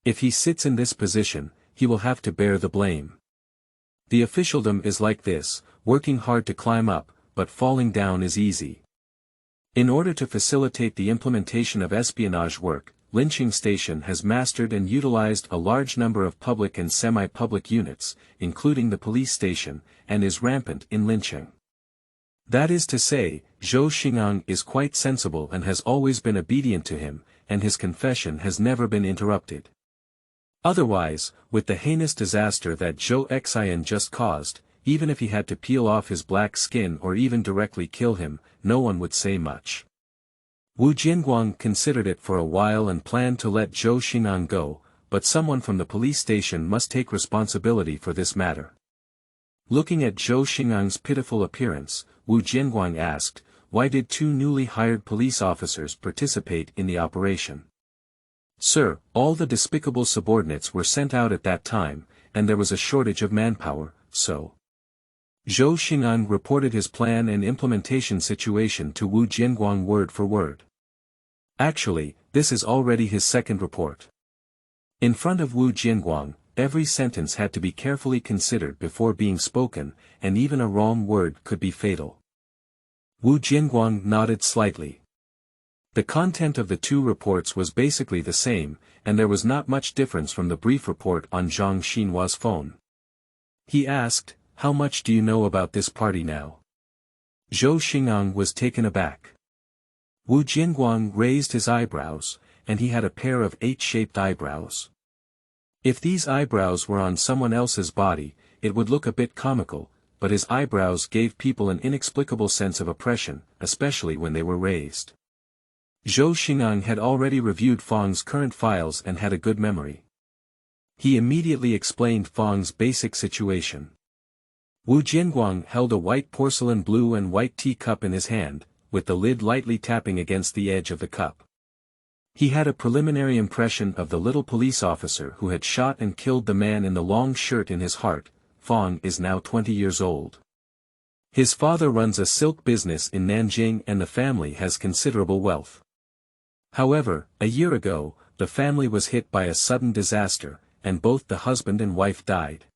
If he sits in this position, he will have to bear the blame. The officialdom is like this, working hard to climb up, but falling down is easy. In order to facilitate the implementation of espionage work, Lynching Station has mastered and utilized a large number of public and semi-public units, including the police station, and is rampant in lynching. That is to say, Zhou Xingang is quite sensible and has always been obedient to him, and his confession has never been interrupted. Otherwise, with the heinous disaster that Zhou Xian just caused, even if he had to peel off his black skin or even directly kill him, no one would say much. Wu Jianguang considered it for a while and planned to let Zhou Xingang go, but someone from the police station must take responsibility for this matter. Looking at Zhou Xinggang's pitiful appearance, Wu Jianguang asked, "Why did 2 newly hired police officers participate in the operation?" "Sir, all the despicable subordinates were sent out at that time, and there was a shortage of manpower, so." Zhou Xing'an reported his plan and implementation situation to Wu Jianguang word for word. Actually, this is already his second report. In front of Wu Jianguang, every sentence had to be carefully considered before being spoken, and even a wrong word could be fatal. Wu Jianguang nodded slightly. The content of the two reports was basically the same, and there was not much difference from the brief report on Zhang Xinhua's phone. He asked, "How much do you know about this party now?" Zhou Xing'an was taken aback. Wu Jianguang raised his eyebrows, and he had a pair of 8-shaped eyebrows. If these eyebrows were on someone else's body, it would look a bit comical, but his eyebrows gave people an inexplicable sense of oppression, especially when they were raised. Zhou Xing'an had already reviewed Fang's current files and had a good memory. He immediately explained Fang's basic situation. Wu Jianguang held a white porcelain blue and white tea cup in his hand, with the lid lightly tapping against the edge of the cup. He had a preliminary impression of the little police officer who had shot and killed the man in the long shirt in his heart. Fang is now 20 years old. His father runs a silk business in Nanjing and the family has considerable wealth. However, a year ago, the family was hit by a sudden disaster, and both the husband and wife died.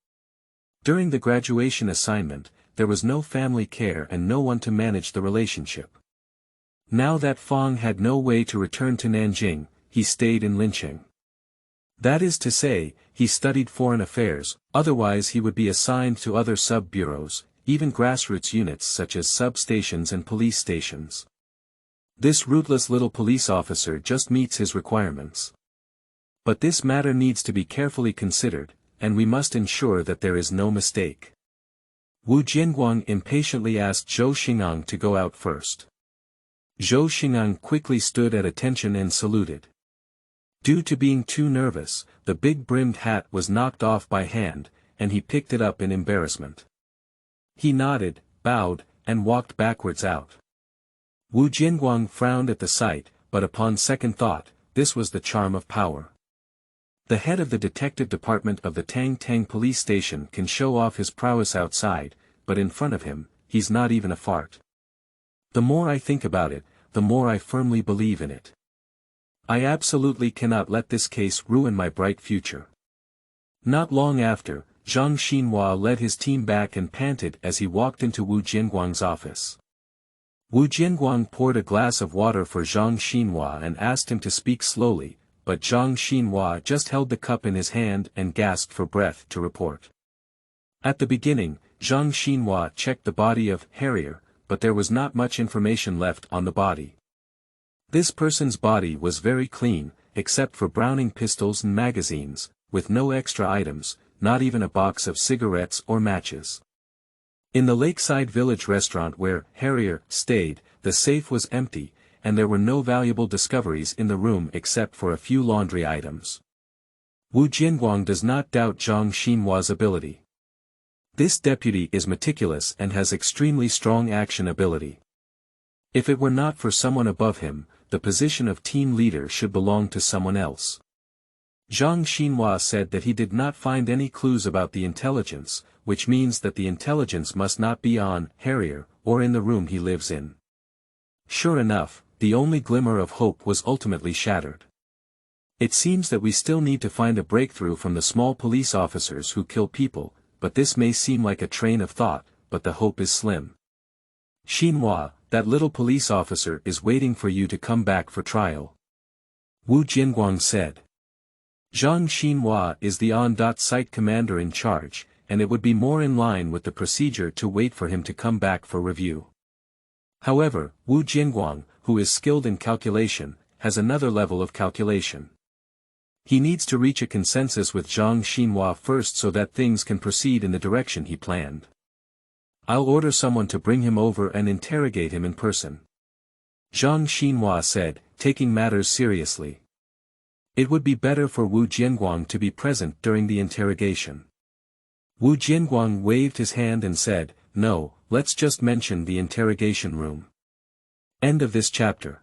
During the graduation assignment, there was no family care and no one to manage the relationship. Now that Fang had no way to return to Nanjing, he stayed in Linqing. That is to say, he studied foreign affairs, otherwise he would be assigned to other sub-bureaus, even grassroots units such as substations and police stations. This ruthless little police officer just meets his requirements. But this matter needs to be carefully considered, and we must ensure that there is no mistake. Wu Jianguang impatiently asked Zhou Xing'an to go out first. Zhou Xing'an quickly stood at attention and saluted. Due to being too nervous, the big brimmed hat was knocked off by hand, and he picked it up in embarrassment. He nodded, bowed, and walked backwards out. Wu Jianguang frowned at the sight, but upon second thought, this was the charm of power. The head of the detective department of the Tang Tang police station can show off his prowess outside, but in front of him, he's not even a fart. The more I think about it, the more I firmly believe in it. I absolutely cannot let this case ruin my bright future. Not long after, Zhang Xinhua led his team back and panted as he walked into Wu Jianguang's office. Wu Jianguang poured a glass of water for Zhang Xinhua and asked him to speak slowly, but Zhang Xinhua just held the cup in his hand and gasped for breath to report. At the beginning, Zhang Xinhua checked the body of Harrier, but there was not much information left on the body. This person's body was very clean, except for Browning pistols and magazines, with no extra items, not even a box of cigarettes or matches. In the Lakeside Village restaurant where Harrier stayed, the safe was empty, and there were no valuable discoveries in the room except for a few laundry items. Wu Jianguang does not doubt Zhang Xinhua's ability. This deputy is meticulous and has extremely strong action ability. If it were not for someone above him, the position of team leader should belong to someone else. Zhang Xinhua said that he did not find any clues about the intelligence, which means that the intelligence must not be on Harrier, or in the room he lives in. Sure enough, the only glimmer of hope was ultimately shattered. It seems that we still need to find a breakthrough from the small police officers who kill people, but this may seem like a train of thought, but the hope is slim. Xinhua, that little police officer is waiting for you to come back for trial. Wu Jianguang said. Zhang Xinhua is the on-site commander in charge, and it would be more in line with the procedure to wait for him to come back for review. However, Wu Jianguang, who is skilled in calculation, has another level of calculation. He needs to reach a consensus with Zhang Xinhua first so that things can proceed in the direction he planned. I'll order someone to bring him over and interrogate him in person. Zhang Xinhua said, taking matters seriously. It would be better for Wu Jianguang to be present during the interrogation. Wu Jianguang waved his hand and said, "No, let's just mention the interrogation room." End of this chapter.